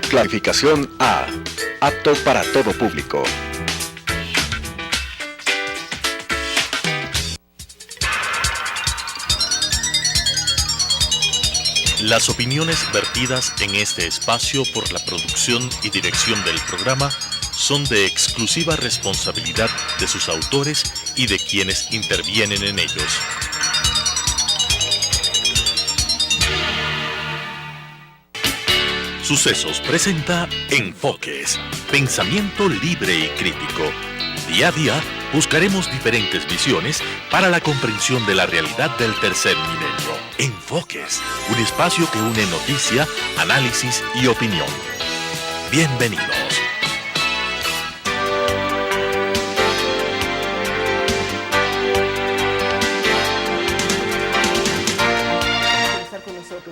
Clasificación A. Apto para todo público. Las opiniones vertidas en este espacio por la producción y dirección del programa son de exclusiva responsabilidad de sus autores y de quienes intervienen en ellos. Sucesos presenta Enfoques, pensamiento libre y crítico. Día a día buscaremos diferentes visiones para la comprensión de la realidad del tercer milenio. Enfoques, un espacio que une noticia, análisis y opinión. Bienvenidos.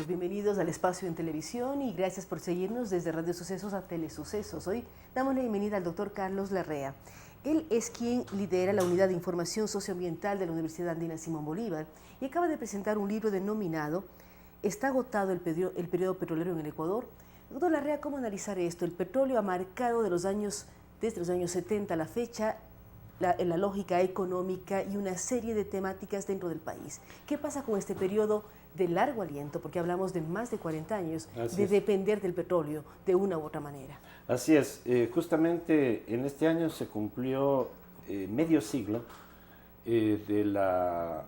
Bienvenidos al espacio en televisión y gracias por seguirnos desde Radio Sucesos a Telesucesos. Hoy damos la bienvenida al doctor Carlos Larrea. Él es quien lidera la Unidad de Información Socioambiental de la Universidad Andina Simón Bolívar y acaba de presentar un libro denominado ¿Está agotado el periodo petrolero en el Ecuador? Doctor Larrea, ¿cómo analizar esto? El petróleo ha marcado desde los años 70 a la fecha la lógica económica y una serie de temáticas dentro del país. ¿Qué pasa con este periodo de largo aliento? Porque hablamos de más de 40 años de depender del petróleo de una u otra manera. Así es. Justamente en este año se cumplió medio siglo de la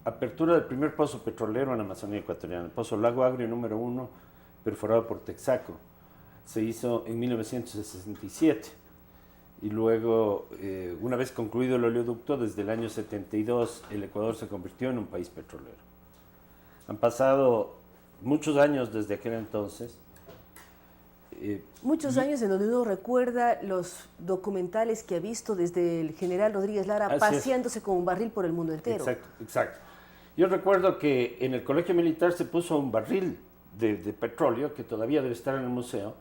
apertura del primer pozo petrolero en la Amazonía ecuatoriana, el pozo Lago Agrio número 1, perforado por Texaco. Se hizo en 1967. Y luego, una vez concluido el oleoducto, desde el año 72, el Ecuador se convirtió en un país petrolero. Han pasado muchos años desde aquel entonces. Muchos años en donde uno recuerda los documentales que ha visto desde el general Rodríguez Lara paseándose con un barril por el mundo entero. Exacto. Yo recuerdo que en el colegio militar se puso un barril de petróleo, que todavía debe estar en el museo,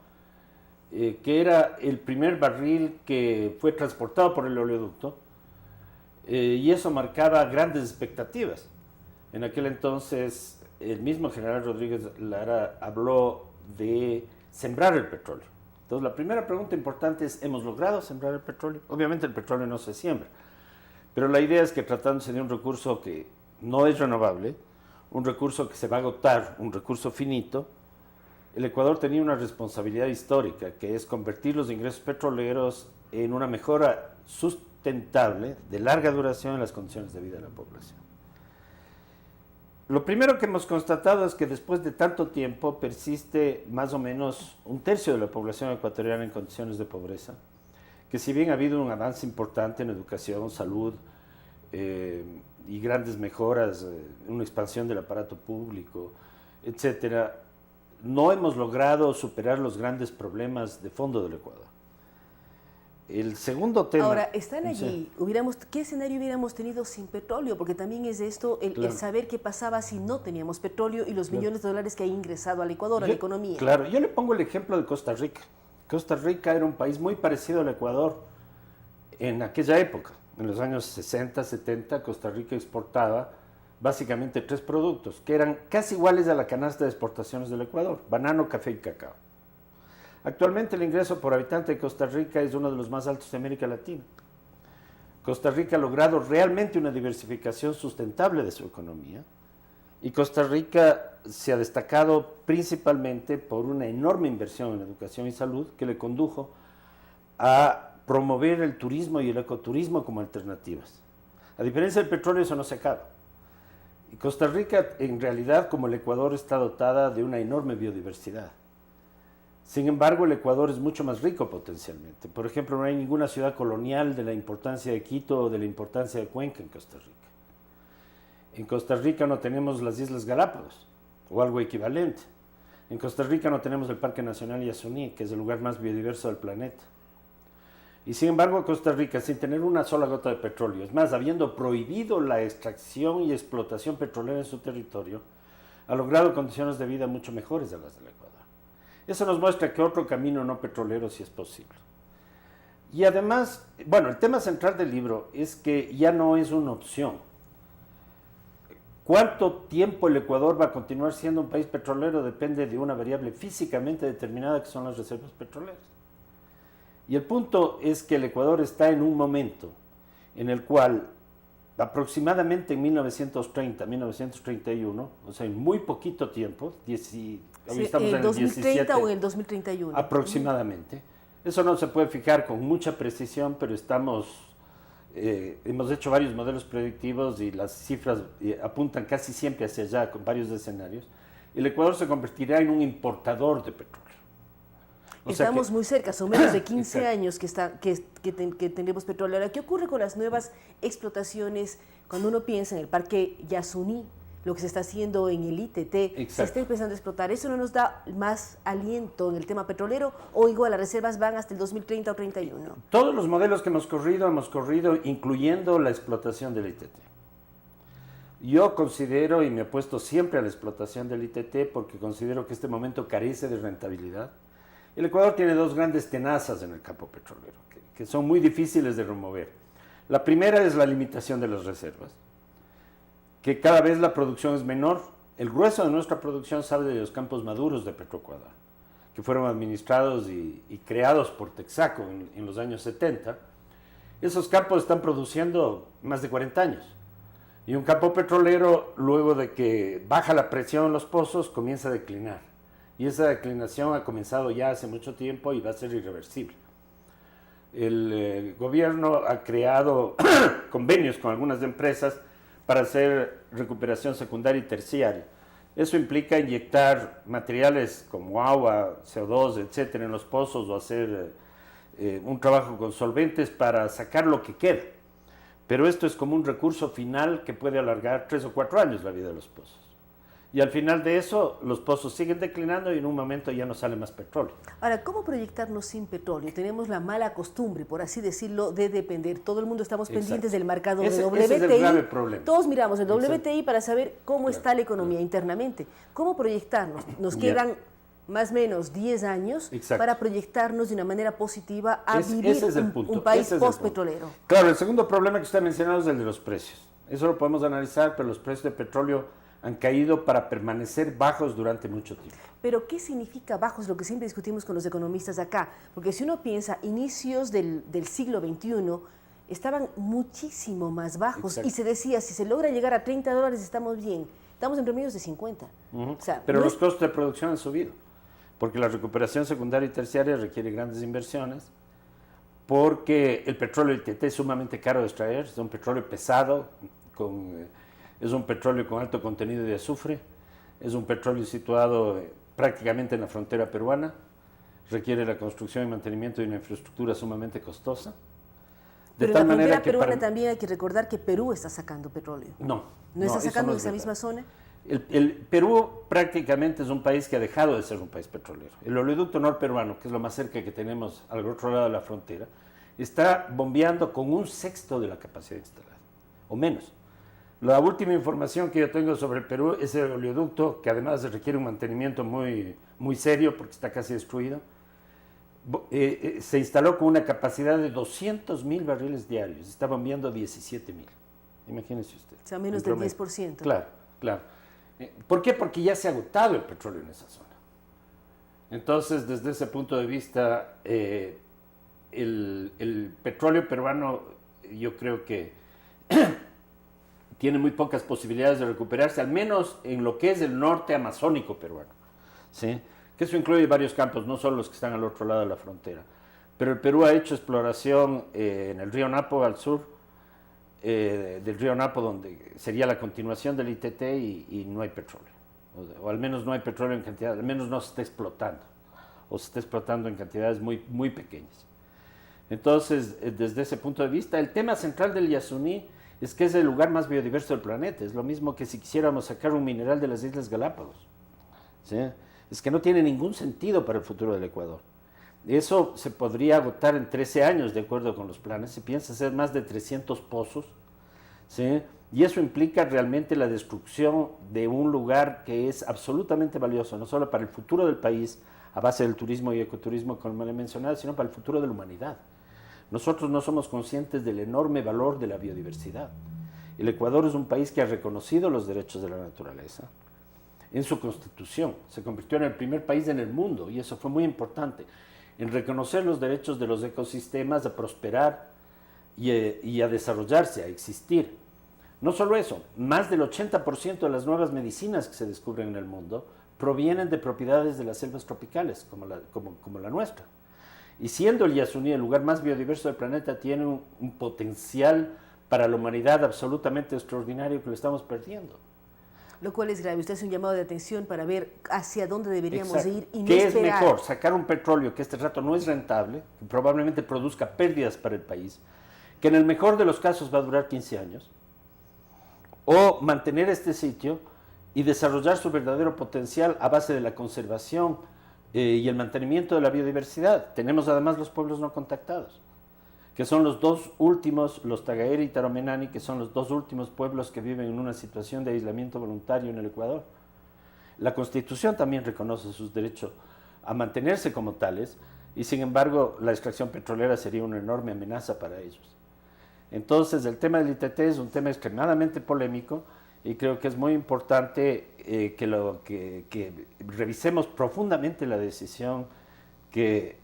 que era el primer barril que fue transportado por el oleoducto, y eso marcaba grandes expectativas. En aquel entonces, el mismo general Rodríguez Lara habló de sembrar el petróleo. Entonces, la primera pregunta importante es, ¿hemos logrado sembrar el petróleo? Obviamente el petróleo no se siembra, pero la idea es que tratándose de un recurso que no es renovable, un recurso que se va a agotar, un recurso finito, el Ecuador tenía una responsabilidad histórica, que es convertir los ingresos petroleros en una mejora sustentable, de larga duración en las condiciones de vida de la población. Lo primero que hemos constatado es que después de tanto tiempo persiste más o menos un tercio de la población ecuatoriana en condiciones de pobreza, que si bien ha habido un avance importante en educación, salud y grandes mejoras, una expansión del aparato público, etcétera, no hemos logrado superar los grandes problemas de fondo del Ecuador. El segundo tema... Ahora, están allí, ¿qué escenario hubiéramos tenido sin petróleo? Porque también es esto, el saber qué pasaba si no teníamos petróleo y los millones de dólares que ha ingresado al Ecuador, a la economía. Claro, yo le pongo el ejemplo de Costa Rica. Costa Rica era un país muy parecido al Ecuador en aquella época. En los años 60, 70, Costa Rica exportaba básicamente 3 productos, que eran casi iguales a la canasta de exportaciones del Ecuador: banano, café y cacao. Actualmente el ingreso por habitante de Costa Rica es uno de los más altos de América Latina. Costa Rica ha logrado realmente una diversificación sustentable de su economía, y Costa Rica se ha destacado principalmente por una enorme inversión en educación y salud que le condujo a promover el turismo y el ecoturismo como alternativas. A diferencia del petróleo, eso no se acaba. Y Costa Rica, en realidad, como el Ecuador, está dotada de una enorme biodiversidad. Sin embargo, el Ecuador es mucho más rico potencialmente. Por ejemplo, no hay ninguna ciudad colonial de la importancia de Quito o de la importancia de Cuenca en Costa Rica. En Costa Rica no tenemos las Islas Galápagos, o algo equivalente. En Costa Rica no tenemos el Parque Nacional Yasuní, que es el lugar más biodiverso del planeta. Y sin embargo, Costa Rica, sin tener una sola gota de petróleo, es más, habiendo prohibido la extracción y explotación petrolera en su territorio, ha logrado condiciones de vida mucho mejores a las del Ecuador. Eso nos muestra que otro camino no petrolero sí es posible. Y además, bueno, el tema central del libro es que ya no es una opción. ¿Cuánto tiempo el Ecuador va a continuar siendo un país petrolero? Depende de una variable físicamente determinada que son las reservas petroleras. Y el punto es que el Ecuador está en un momento en el cual aproximadamente en 1930, 1931, o sea, en muy poquito tiempo, hoy estamos en en el 2030 17, o en el 2031. aproximadamente. Eso no se puede fijar con mucha precisión, pero hemos hecho varios modelos predictivos y las cifras apuntan casi siempre hacia allá con varios escenarios. El Ecuador se convertirá en un importador de petróleo. Estamos muy cerca, son menos de 15 Exacto. años que tenemos petróleo. Ahora, ¿qué ocurre con las nuevas explotaciones cuando uno piensa en el parque Yasuní, lo que se está haciendo en el ITT, se Exacto. está empezando a explotar? ¿Eso no nos da más aliento en el tema petrolero o igual las reservas van hasta el 2030 o 31? Todos los modelos que hemos corrido incluyendo la explotación del ITT. Yo considero y me opuesto siempre a la explotación del ITT porque considero que este momento carece de rentabilidad. El Ecuador tiene dos grandes tenazas en el campo petrolero que son muy difíciles de remover. La primera es la limitación de las reservas, que cada vez la producción es menor. El grueso de nuestra producción sale de los campos maduros de Petroecuador, que fueron administrados y creados por Texaco en los años 70. Esos campos están produciendo más de 40 años. Y un campo petrolero, luego de que baja la presión en los pozos, comienza a declinar. Y esa declinación ha comenzado ya hace mucho tiempo y va a ser irreversible. El gobierno ha creado convenios con algunas empresas para hacer recuperación secundaria y terciaria. Eso implica inyectar materiales como agua, CO2, etcétera, en los pozos o hacer un trabajo con solventes para sacar lo que queda. Pero esto es como un recurso final que puede alargar 3 o 4 años la vida de los pozos. Y al final de eso, los pozos siguen declinando y en un momento ya no sale más petróleo. Ahora, ¿cómo proyectarnos sin petróleo? Tenemos la mala costumbre, por así decirlo, de depender. Todo el mundo estamos pendientes del mercado de WTI. Ese es el grave problema. Todos miramos el WTI Exacto. para saber cómo está la economía internamente. ¿Cómo proyectarnos? Nos quedan más o menos 10 años Exacto. para proyectarnos de una manera positiva a vivir ese es el punto. un país Ese es el post-petrolero. punto. Claro, el segundo problema que usted ha mencionado es el de los precios. Eso lo podemos analizar, pero los precios de petróleo han caído para permanecer bajos durante mucho tiempo. Pero, ¿qué significa bajos? Lo que siempre discutimos con los economistas acá. Porque si uno piensa, inicios del siglo XXI estaban muchísimo más bajos. Exacto. Y se decía, si se logra llegar a $30 estamos bien. Estamos en promedios de 50. O sea, Pero no los es- costos de producción han subido, porque la recuperación secundaria y terciaria requiere grandes inversiones, porque el petróleo ITT es sumamente caro de extraer, es un petróleo pesado, es un petróleo con alto contenido de azufre, es un petróleo situado prácticamente en la frontera peruana, requiere la construcción y mantenimiento de una infraestructura sumamente costosa. Pero en la frontera peruana también hay que recordar que Perú está sacando petróleo. No ¿No está eso sacando no en es esa verdad. misma zona? El Perú prácticamente es un país que ha dejado de ser un país petrolero. El oleoducto norperuano, que es lo más cerca que tenemos al otro lado de la frontera, está bombeando con 1/6 de la capacidad instalada, o menos. La última información que yo tengo sobre el Perú es el oleoducto, que además requiere un mantenimiento muy, muy serio porque está casi destruido. Se instaló con una capacidad de 200.000 barriles diarios, está bombeando 17.000. Imagínese usted. O sea, menos en del promedio. 10%. Claro, claro. ¿Por qué? Porque ya se ha agotado el petróleo en esa zona. Entonces, desde ese punto de vista, el petróleo peruano, yo creo que tiene muy pocas posibilidades de recuperarse, al menos en lo que es el norte amazónico peruano, ¿sí? Que eso incluye varios campos, no solo los que están al otro lado de la frontera. Pero el Perú ha hecho exploración en el río Napo al sur, del río Napo, donde sería la continuación del ITT, y no hay petróleo. O al menos no hay petróleo en cantidad, al menos no se está explotando, o se está explotando en cantidades muy, muy pequeñas. Entonces, desde ese punto de vista, el tema central del Yasuní es que es el lugar más biodiverso del planeta. Es lo mismo que si quisiéramos sacar un mineral de las Islas Galápagos, ¿sí? Es que no tiene ningún sentido para el futuro del Ecuador. Eso se podría agotar en 13 años, de acuerdo con los planes. Se piensa hacer más de 300 pozos, ¿sí? Y eso implica realmente la destrucción de un lugar que es absolutamente valioso, no solo para el futuro del país, a base del turismo y ecoturismo, como le he mencionado, sino para el futuro de la humanidad. Nosotros no somos conscientes del enorme valor de la biodiversidad. El Ecuador es un país que ha reconocido los derechos de la naturaleza en su constitución. Se convirtió en el primer país en el mundo, y eso fue muy importante, en reconocer los derechos de los ecosistemas a prosperar y a desarrollarse, a existir. No solo eso, más del 80% de las nuevas medicinas que se descubren en el mundo provienen de propiedades de las selvas tropicales, como la nuestra. Y siendo el Yasuní el lugar más biodiverso del planeta, tiene un potencial para la humanidad absolutamente extraordinario que lo estamos perdiendo. Lo cual es grave. Usted hace un llamado de atención para ver hacia dónde deberíamos ir y no ¿Qué esperar? es mejor? Sacar un petróleo que este rato no es rentable, que probablemente produzca pérdidas para el país, que en el mejor de los casos va a durar 15 años, o mantener este sitio y desarrollar su verdadero potencial a base de la conservación y el mantenimiento de la biodiversidad. Tenemos además los pueblos no contactados, que son los dos últimos, los Tagaeri y Taromenani, que son los dos últimos pueblos que viven en una situación de aislamiento voluntario en el Ecuador. La Constitución también reconoce sus derechos a mantenerse como tales, y sin embargo la extracción petrolera sería una enorme amenaza para ellos. Entonces el tema del ITT es un tema extremadamente polémico, y creo que es muy importante que revisemos profundamente la decisión que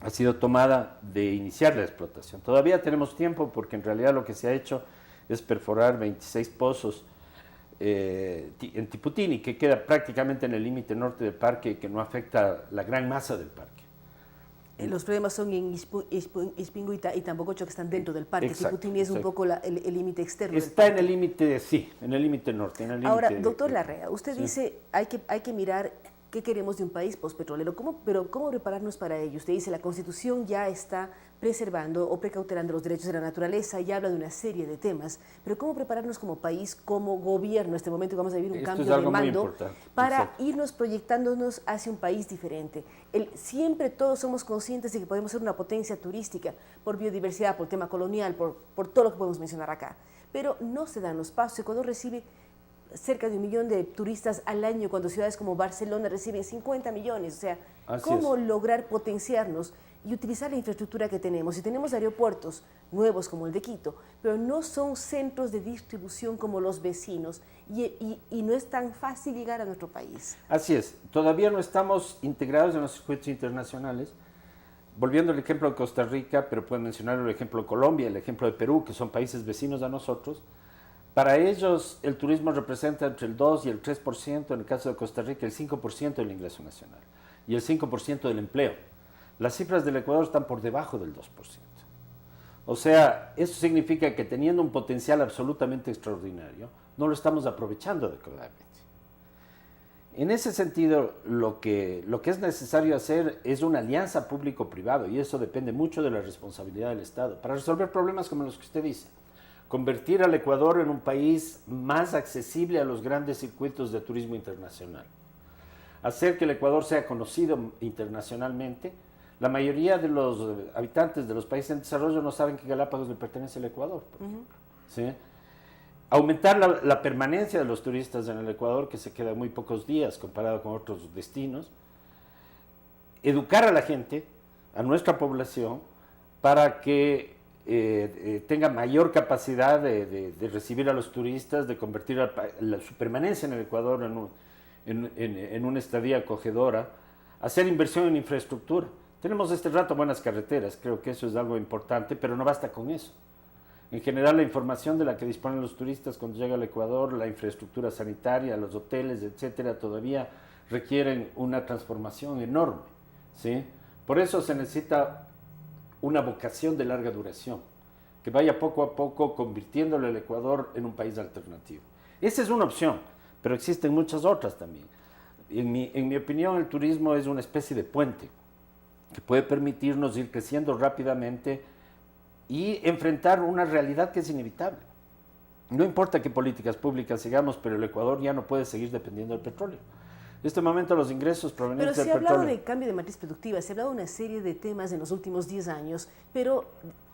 ha sido tomada de iniciar la explotación. Todavía tenemos tiempo, porque en realidad lo que se ha hecho es perforar 26 pozos en Tiputini, que queda prácticamente en el límite norte del parque y que no afecta la gran masa del parque. Los problemas son en Ispingo y Tambococho, que están dentro del parque. Exacto, Tiputini es un poco el límite externo. Está en el límite, sí, en el límite norte. En el Ahora, límite doctor Larrea, usted dice hay que mirar qué queremos de un país postpetrolero, pero ¿cómo prepararnos para ello? Usted dice la Constitución ya está preservando o precautelando los derechos de la naturaleza y habla de una serie de temas, pero ¿cómo prepararnos como país, como gobierno, en este momento que vamos a vivir un cambio de mando, para irnos proyectándonos hacia un país diferente? Siempre todos somos conscientes de que podemos ser una potencia turística por biodiversidad, por tema colonial, por todo lo que podemos mencionar acá, pero no se dan los pasos. Ecuador recibe cerca de 1 millón de turistas al año, cuando ciudades como Barcelona reciben 50 millones. O sea, ¿cómo lograr potenciarnos y utilizar la infraestructura que tenemos? Si tenemos aeropuertos nuevos como el de Quito, pero no son centros de distribución como los vecinos, y no es tan fácil llegar a nuestro país. Así es, todavía no estamos integrados en los circuitos internacionales. Volviendo al ejemplo de Costa Rica, pero pueden mencionar el ejemplo de Colombia, el ejemplo de Perú, que son países vecinos a nosotros. Para ellos el turismo representa entre el 2 y el 3%, en el caso de Costa Rica el 5% del ingreso nacional y el 5% del empleo. Las cifras del Ecuador están por debajo del 2%. O sea, eso significa que teniendo un potencial absolutamente extraordinario, no lo estamos aprovechando adecuadamente. En ese sentido, lo que es necesario hacer es una alianza público-privado, y eso depende mucho de la responsabilidad del Estado, para resolver problemas como los que usted dice. Convertir al Ecuador en un país más accesible a los grandes circuitos de turismo internacional. Hacer que el Ecuador sea conocido internacionalmente. La mayoría de los habitantes de los países en desarrollo no saben que Galápagos le pertenece al Ecuador, por ejemplo. ¿Sí? Aumentar la permanencia de los turistas en el Ecuador, que se queda muy pocos días comparado con otros destinos. Educar a la gente, a nuestra población, para que tenga mayor capacidad de recibir a los turistas, de convertir su permanencia en el Ecuador en una estadía acogedora, hacer inversión en infraestructura. Tenemos este rato buenas carreteras, creo que eso es algo importante, pero no basta con eso. En general, la información de la que disponen los turistas cuando llega al Ecuador, la infraestructura sanitaria, los hoteles, etcétera, todavía requieren una transformación enorme, ¿sí? Por eso se necesita una vocación de larga duración, que vaya poco a poco convirtiéndole al Ecuador en un país alternativo. Esa es una opción, pero existen muchas otras también. En mi opinión, el turismo es una especie de puente que puede permitirnos ir creciendo rápidamente y enfrentar una realidad que es inevitable. No importa qué políticas públicas sigamos, pero el Ecuador ya no puede seguir dependiendo del petróleo. En este momento los ingresos Pero provenientes se del ha hablado petróleo... de cambio de matriz productiva, se ha hablado de una serie de temas en los últimos 10 años, pero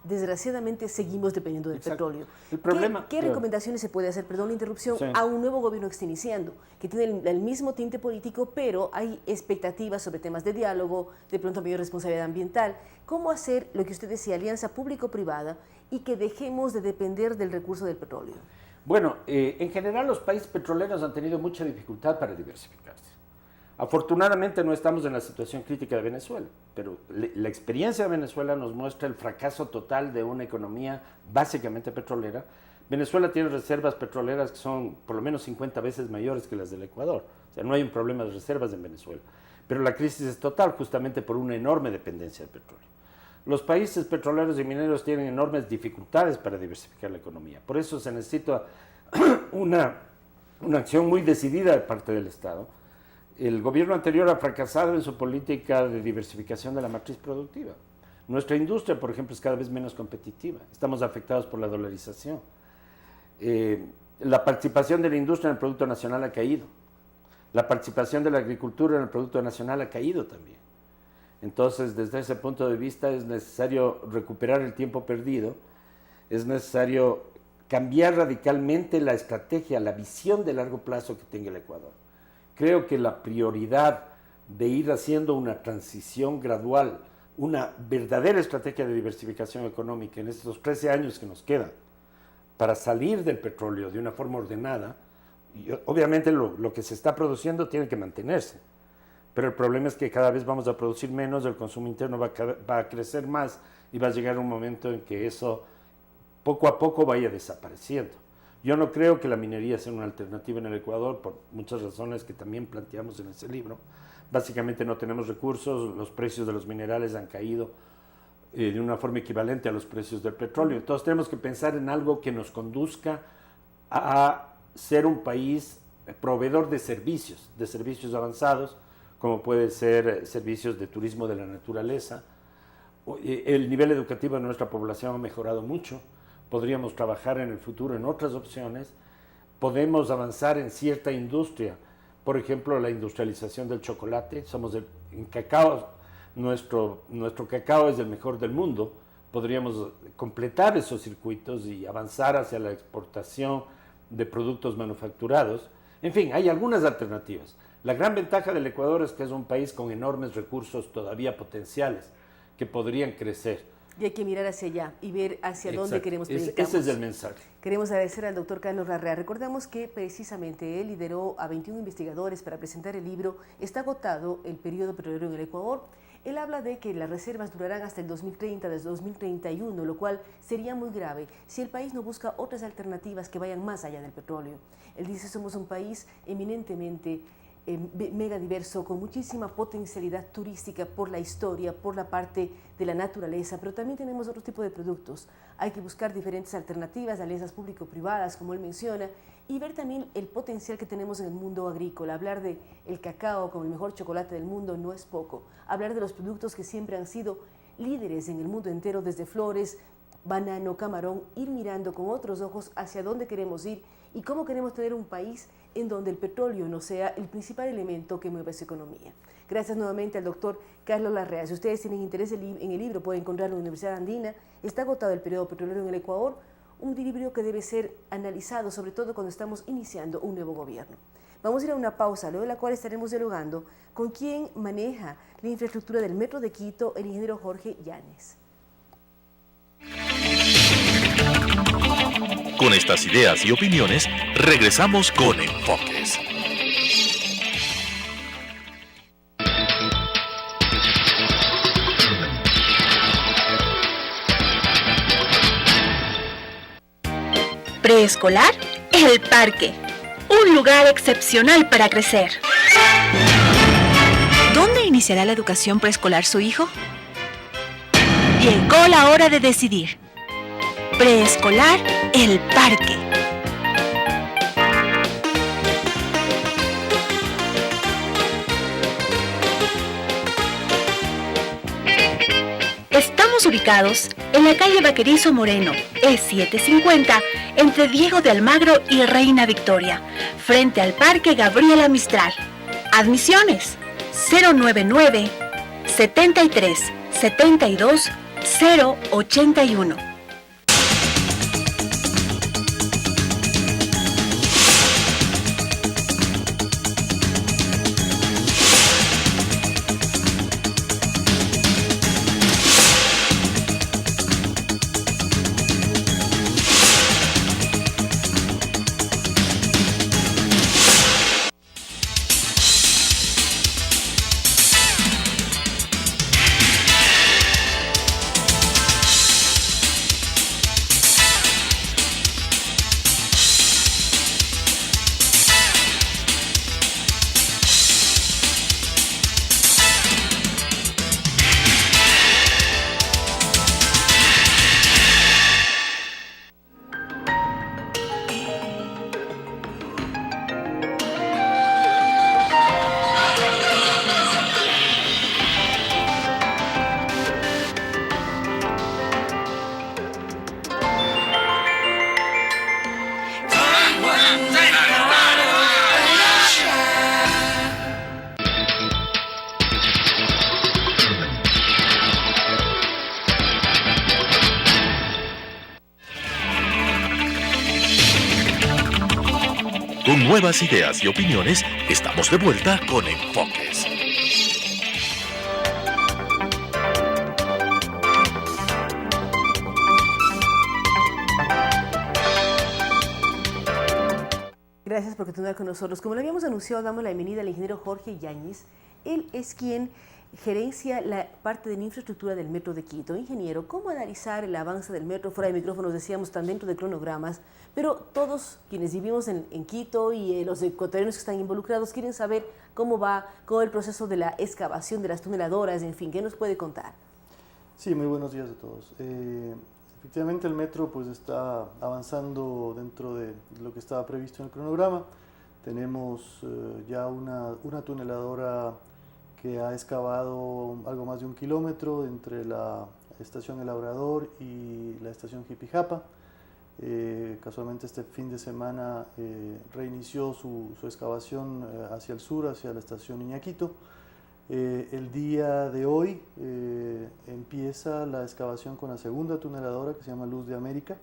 desgraciadamente seguimos dependiendo del Exacto. petróleo. El problema... ¿Qué recomendaciones se puede hacer, perdón la interrupción, Sí. a un nuevo gobierno que está iniciando, que tiene el mismo tinte político, pero hay expectativas sobre temas de diálogo, de pronto mayor responsabilidad ambiental? ¿Cómo hacer lo que usted decía, alianza público-privada, y que dejemos de depender del recurso del petróleo? Bueno, en general los países petroleros han tenido mucha dificultad para diversificarse. Afortunadamente no estamos en la situación crítica de Venezuela, pero la experiencia de Venezuela nos muestra el fracaso total de una economía básicamente petrolera. Venezuela tiene reservas petroleras que son por lo menos 50 veces mayores que las del Ecuador. O sea, no hay un problema de reservas en Venezuela. Pero la crisis es total justamente por una enorme dependencia del petróleo. Los países petroleros y mineros tienen enormes dificultades para diversificar la economía. Por eso se necesita una acción muy decidida de parte del Estado. El gobierno anterior ha fracasado en su política de diversificación de la matriz productiva. Nuestra industria, por ejemplo, es cada vez menos competitiva. Estamos afectados por la dolarización. La participación de la industria en el Producto Nacional ha caído. La participación de la agricultura en el Producto Nacional ha caído también. Entonces, desde ese punto de vista, es necesario recuperar el tiempo perdido, es necesario cambiar radicalmente la estrategia, la visión de largo plazo que tenga el Ecuador. Creo que la prioridad de ir haciendo una transición gradual, una verdadera estrategia de diversificación económica en estos 13 años que nos quedan para salir del petróleo de una forma ordenada, y obviamente lo que se está produciendo tiene que mantenerse, pero el problema es que cada vez vamos a producir menos, el consumo interno va a crecer más y va a llegar un momento en que eso poco a poco vaya desapareciendo. Yo no creo que la minería sea una alternativa en el Ecuador por muchas razones que también planteamos en ese libro. Básicamente no tenemos recursos, los precios de los minerales han caído de una forma equivalente a los precios del petróleo. Entonces tenemos que pensar en algo que nos conduzca a ser un país proveedor de servicios avanzados, como puede ser servicios de turismo de la naturaleza. El nivel educativo de nuestra población ha mejorado mucho. Podríamos trabajar en el futuro en otras opciones. Podemos avanzar en cierta industria, por ejemplo, la industrialización del chocolate. En cacao, nuestro cacao es el mejor del mundo. Podríamos completar esos circuitos y avanzar hacia la exportación de productos manufacturados. En fin, hay algunas alternativas. La gran ventaja del Ecuador es que es un país con enormes recursos todavía potenciales que podrían crecer. Y hay que mirar hacia allá y ver hacia dónde queremos proyectar. Ese es el mensaje. Queremos agradecer al doctor Carlos Larrea. Recordamos que precisamente él lideró a 21 investigadores para presentar el libro Está agotado el periodo petrolero en el Ecuador. Él habla de que las reservas durarán hasta el 2030, desde 2031, lo cual sería muy grave si el país no busca otras alternativas que vayan más allá del petróleo. Él dice, somos un país eminentemente mega diverso, con muchísima potencialidad turística por la historia, por la parte de la naturaleza, pero también tenemos otro tipo de productos. Hay que buscar diferentes alternativas, alianzas público-privadas, como él menciona, y ver también el potencial que tenemos en el mundo agrícola. Hablar de el cacao como el mejor chocolate del mundo no es poco. Hablar de los productos que siempre han sido líderes en el mundo entero, desde flores, banano, camarón, ir mirando con otros ojos hacia dónde queremos ir y cómo queremos tener un país en donde el petróleo no sea el principal elemento que mueva su economía. Gracias nuevamente al doctor Carlos Larrea. Si ustedes tienen interés en el libro, pueden encontrarlo en la Universidad Andina. Está agotado el periodo petrolero en el Ecuador, un libro que debe ser analizado, sobre todo cuando estamos iniciando un nuevo gobierno. Vamos a ir a una pausa, luego de la cual estaremos dialogando con quien maneja la infraestructura del Metro de Quito, el ingeniero Jorge Llanes. Con estas ideas y opiniones, regresamos con Enfoques. Preescolar, El Parque. Un lugar excepcional para crecer. ¿Dónde iniciará la educación preescolar su hijo? Llegó la hora de decidir. Preescolar, El Parque. Estamos ubicados en la calle Vaquerizo Moreno, E750, entre Diego de Almagro y Reina Victoria, frente al Parque Gabriela Mistral. Admisiones 099 73 72 081. Con nuevas ideas y opiniones, estamos de vuelta con Enfoques. Gracias por continuar con nosotros. Como lo habíamos anunciado, damos la bienvenida al ingeniero Jorge Yáñez. Él es quien gerencia la parte de la infraestructura del Metro de Quito. Ingeniero, ¿cómo analizar el avance del metro? Fuera de micrófonos decíamos, están dentro de cronogramas, pero todos quienes vivimos en Quito y los ecuatorianos que están involucrados quieren saber cómo va el proceso de la excavación de las tuneladoras, en fin, ¿qué nos puede contar? Sí, muy buenos días a todos. Efectivamente el metro pues está avanzando dentro de lo que estaba previsto en el cronograma. Tenemos ya una tuneladora que ha excavado algo más de 1 kilómetro entre la estación El Labrador y la estación Jipijapa. Casualmente este fin de semana reinició su excavación hacia el sur, hacia la estación Iñaquito. El día de hoy empieza la excavación con la segunda tuneladora que se llama Luz de América,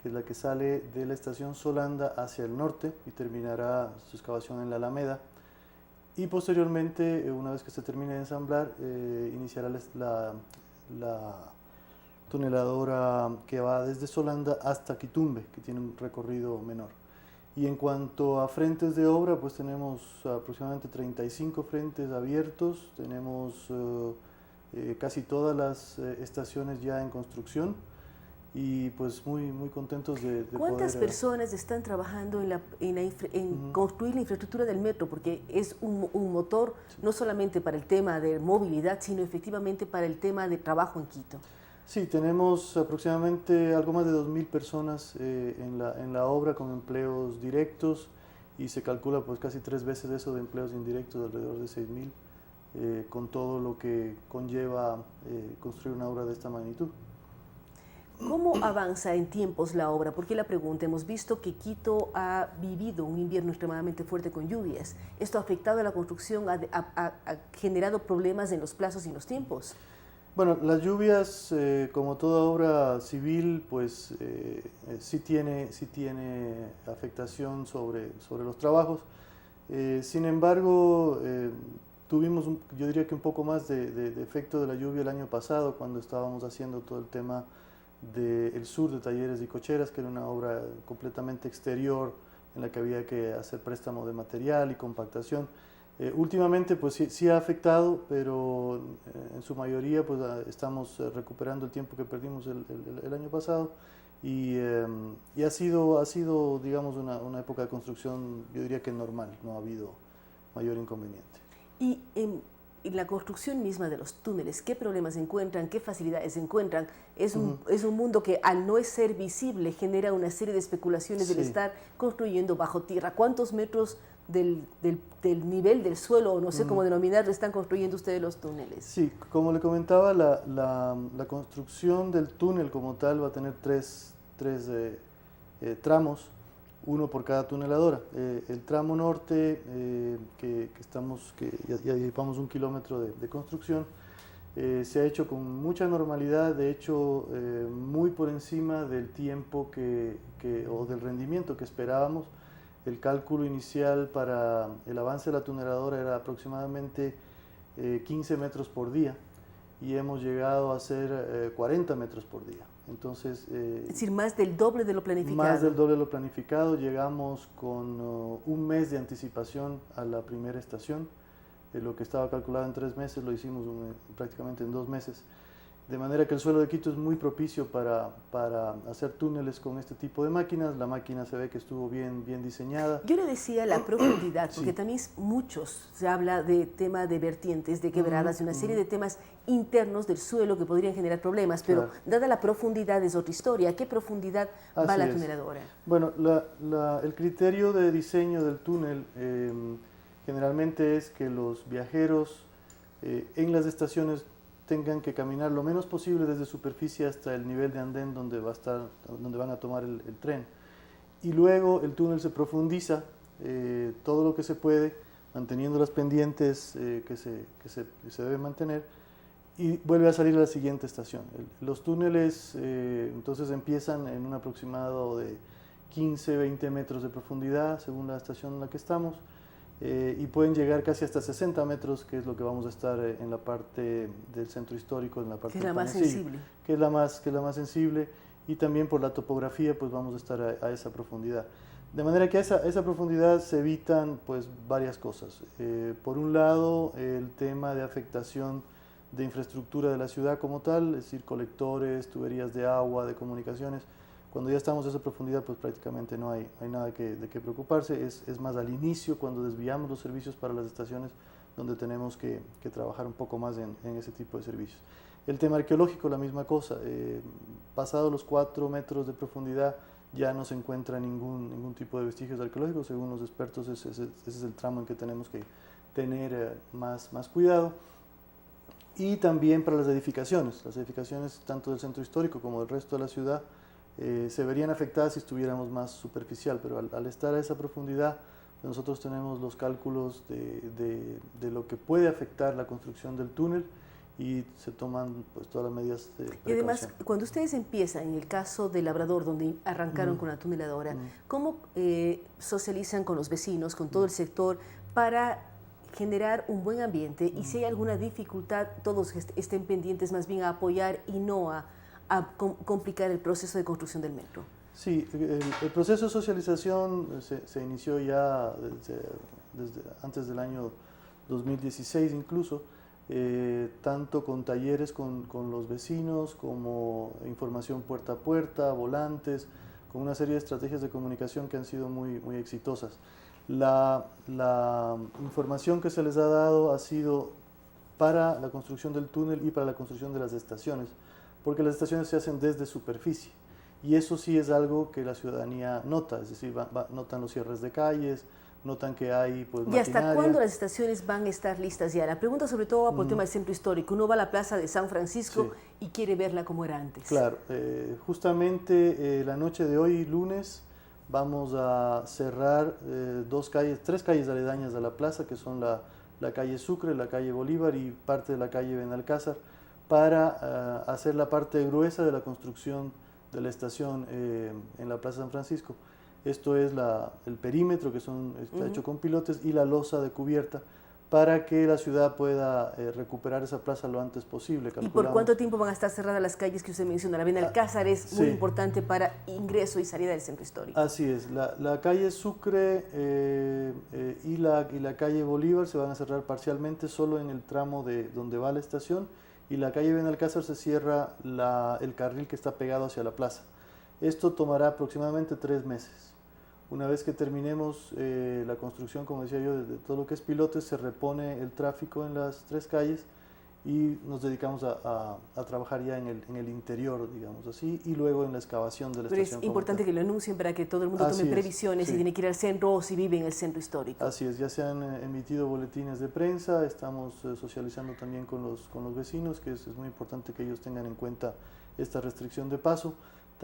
que es la que sale de la estación Solanda hacia el norte y terminará su excavación en la Alameda. Y posteriormente, una vez que se termine de ensamblar, iniciará la tuneladora que va desde Solanda hasta Quitumbe, que tiene un recorrido menor. Y en cuanto a frentes de obra, pues tenemos aproximadamente 35 frentes abiertos, tenemos casi todas las estaciones ya en construcción y pues muy contentos de ¿Cuántas poder, personas están trabajando en construir la infraestructura del metro? Porque es un motor no solamente para el tema de movilidad, sino efectivamente para el tema de trabajo en Quito. Sí, tenemos aproximadamente algo más de 2.000 personas en la obra con empleos directos y se calcula pues casi 3 veces eso de empleos indirectos, alrededor de 6.000, con todo lo que conlleva construir una obra de esta magnitud. ¿Cómo avanza en tiempos la obra? ¿Por qué la pregunta? Hemos visto que Quito ha vivido un invierno extremadamente fuerte con lluvias. ¿Esto ha afectado a la construcción? ¿Ha generado problemas en los plazos y en los tiempos? Bueno, las lluvias, como toda obra civil, pues sí tiene afectación sobre los trabajos. Sin embargo, tuvimos, yo diría que un poco más de efecto de la lluvia el año pasado, cuando estábamos haciendo todo el tema del sur de Talleres y Cocheras, que era una obra completamente exterior, en la que había que hacer préstamo de material y compactación. Últimamente pues sí ha afectado, pero en su mayoría pues estamos recuperando el tiempo que perdimos el año pasado y ha sido digamos una época de construcción, yo diría que normal, no ha habido mayor inconveniente. Y en la construcción misma de los túneles, ¿qué problemas se encuentran? ¿Qué facilidades se encuentran? Es un mundo que al no ser visible genera una serie de especulaciones del estar construyendo bajo tierra. ¿Cuántos metros del nivel del suelo, o no sé cómo denominarlo, están construyendo ustedes los túneles? Sí, como le comentaba, la construcción del túnel como tal va a tener tres tramos. uno por cada tuneladora. El tramo norte, que ya llevamos 1 kilómetro de construcción, se ha hecho con mucha normalidad, de hecho muy por encima del tiempo o del rendimiento que esperábamos. El cálculo inicial para el avance de la tuneladora era aproximadamente 15 metros por día y hemos llegado a hacer 40 metros por día. Entonces, es decir, más del doble de lo planificado. Más del doble de lo planificado. Llegamos con 1 mes de anticipación a la primera estación. Lo que estaba calculado en 3 meses lo hicimos prácticamente en 2 meses. De manera que el suelo de Quito es muy propicio para hacer túneles con este tipo de máquinas. La máquina se ve que estuvo bien diseñada. Yo le decía la profundidad, porque también se habla de tema de vertientes, de quebradas, de una serie de temas internos del suelo que podrían generar problemas, pero dada la profundidad es otra historia. ¿A qué profundidad va la tuneladora? Bueno, el criterio de diseño del túnel generalmente es que los viajeros en las estaciones tengan que caminar lo menos posible desde superficie hasta el nivel de andén donde van a tomar el tren. Y luego el túnel se profundiza todo lo que se puede, manteniendo las pendientes que se deben mantener, y vuelve a salir a la siguiente estación. Los túneles entonces empiezan en un aproximado de 15-20 metros de profundidad según la estación en la que estamos, y pueden llegar casi hasta 60 metros, que es lo que vamos a estar en la parte del centro histórico, en la parte que es la más sensible. Que es la más sensible, y también por la topografía pues vamos a estar a esa profundidad. De manera que a esa profundidad se evitan pues varias cosas. Por un lado, el tema de afectación de infraestructura de la ciudad como tal, es decir, colectores, tuberías de agua, de comunicaciones. Cuando ya estamos a esa profundidad, pues prácticamente no hay nada de qué preocuparse. Es más al inicio, cuando desviamos los servicios para las estaciones, donde tenemos que trabajar un poco más en ese tipo de servicios. El tema arqueológico, la misma cosa. Pasado los 4 metros de profundidad, ya no se encuentra ningún tipo de vestigios arqueológicos. Según los expertos, ese es el tramo en que tenemos que tener más cuidado. Y también para las edificaciones tanto del centro histórico como del resto de la ciudad, se verían afectadas si estuviéramos más superficial, pero al estar a esa profundidad, pues nosotros tenemos los cálculos de lo que puede afectar la construcción del túnel, y se toman pues todas las medidas de precaución. Y además, cuando ustedes empiezan, en el caso de Labrador, donde arrancaron con la tuneladora, ¿cómo socializan con los vecinos, con todo el sector, para generar un buen ambiente? Y si hay alguna dificultad, todos estén pendientes más bien a apoyar y no a complicar el proceso de construcción del metro. Sí, el proceso de socialización se inició ya desde antes del año 2016 incluso, tanto con talleres con los vecinos, como información puerta a puerta, volantes, con una serie de estrategias de comunicación que han sido muy exitosas. La información que se les ha dado ha sido para la construcción del túnel y para la construcción de las estaciones, porque las estaciones se hacen desde superficie, y eso sí es algo que la ciudadanía nota, es decir, notan los cierres de calles, notan que hay pues ¿Y hasta cuándo las estaciones van a estar listas ya? La pregunta sobre todo va por el tema del centro histórico. Uno va a la plaza de San Francisco y quiere verla como era antes. Claro, justamente la noche de hoy, lunes, vamos a cerrar 3 calles aledañas a la plaza, que son la calle Sucre, la calle Bolívar y parte de la calle Benalcázar, para hacer la parte gruesa de la construcción de la estación en la Plaza San Francisco. Esto es el perímetro, que está hecho con pilotes, y la losa de cubierta, para que la ciudad pueda recuperar esa plaza lo antes posible. ¿Y por cuánto tiempo van a estar cerradas las calles que usted menciona? La Benalcázar es muy importante para ingreso y salida del centro histórico. Así es, la calle Sucre y la calle Bolívar se van a cerrar parcialmente solo en el tramo donde va la estación, y la calle Benalcázar se cierra el carril que está pegado hacia la plaza. Esto tomará aproximadamente 3 meses. Una vez que terminemos la construcción, como decía yo, de todo lo que es pilotes, se repone el tráfico en las 3 calles y nos dedicamos a trabajar ya en el interior, digamos así, y luego en la excavación de la estación. Pero es importante que lo anuncien para que todo el mundo tome previsiones, si tiene que ir al centro o si vive en el centro histórico. Así es, ya se han emitido boletines de prensa, estamos socializando también con los vecinos, que es muy importante que ellos tengan en cuenta esta restricción de paso.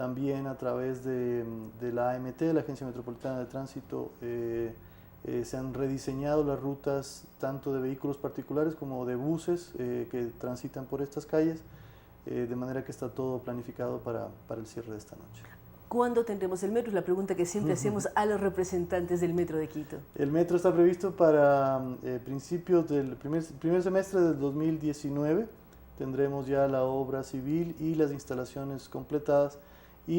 También a través de la AMT, la Agencia Metropolitana de Tránsito, se han rediseñado las rutas tanto de vehículos particulares como de buses que transitan por estas calles, de manera que está todo planificado para el cierre de esta noche. ¿Cuándo tendremos el metro? Es la pregunta que siempre hacemos a los representantes del Metro de Quito. El metro está previsto para principios del primer semestre del 2019. Tendremos ya la obra civil y las instalaciones completadas y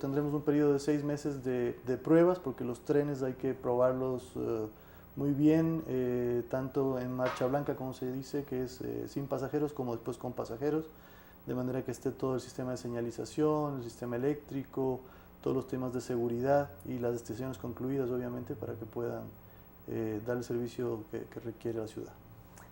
tendremos un periodo de 6 meses de pruebas, porque los trenes hay que probarlos muy bien, tanto en marcha blanca, como se dice, que es sin pasajeros, como después con pasajeros, de manera que esté todo el sistema de señalización, el sistema eléctrico, todos los temas de seguridad y las estaciones concluidas, obviamente, para que puedan dar el servicio que requiere la ciudad.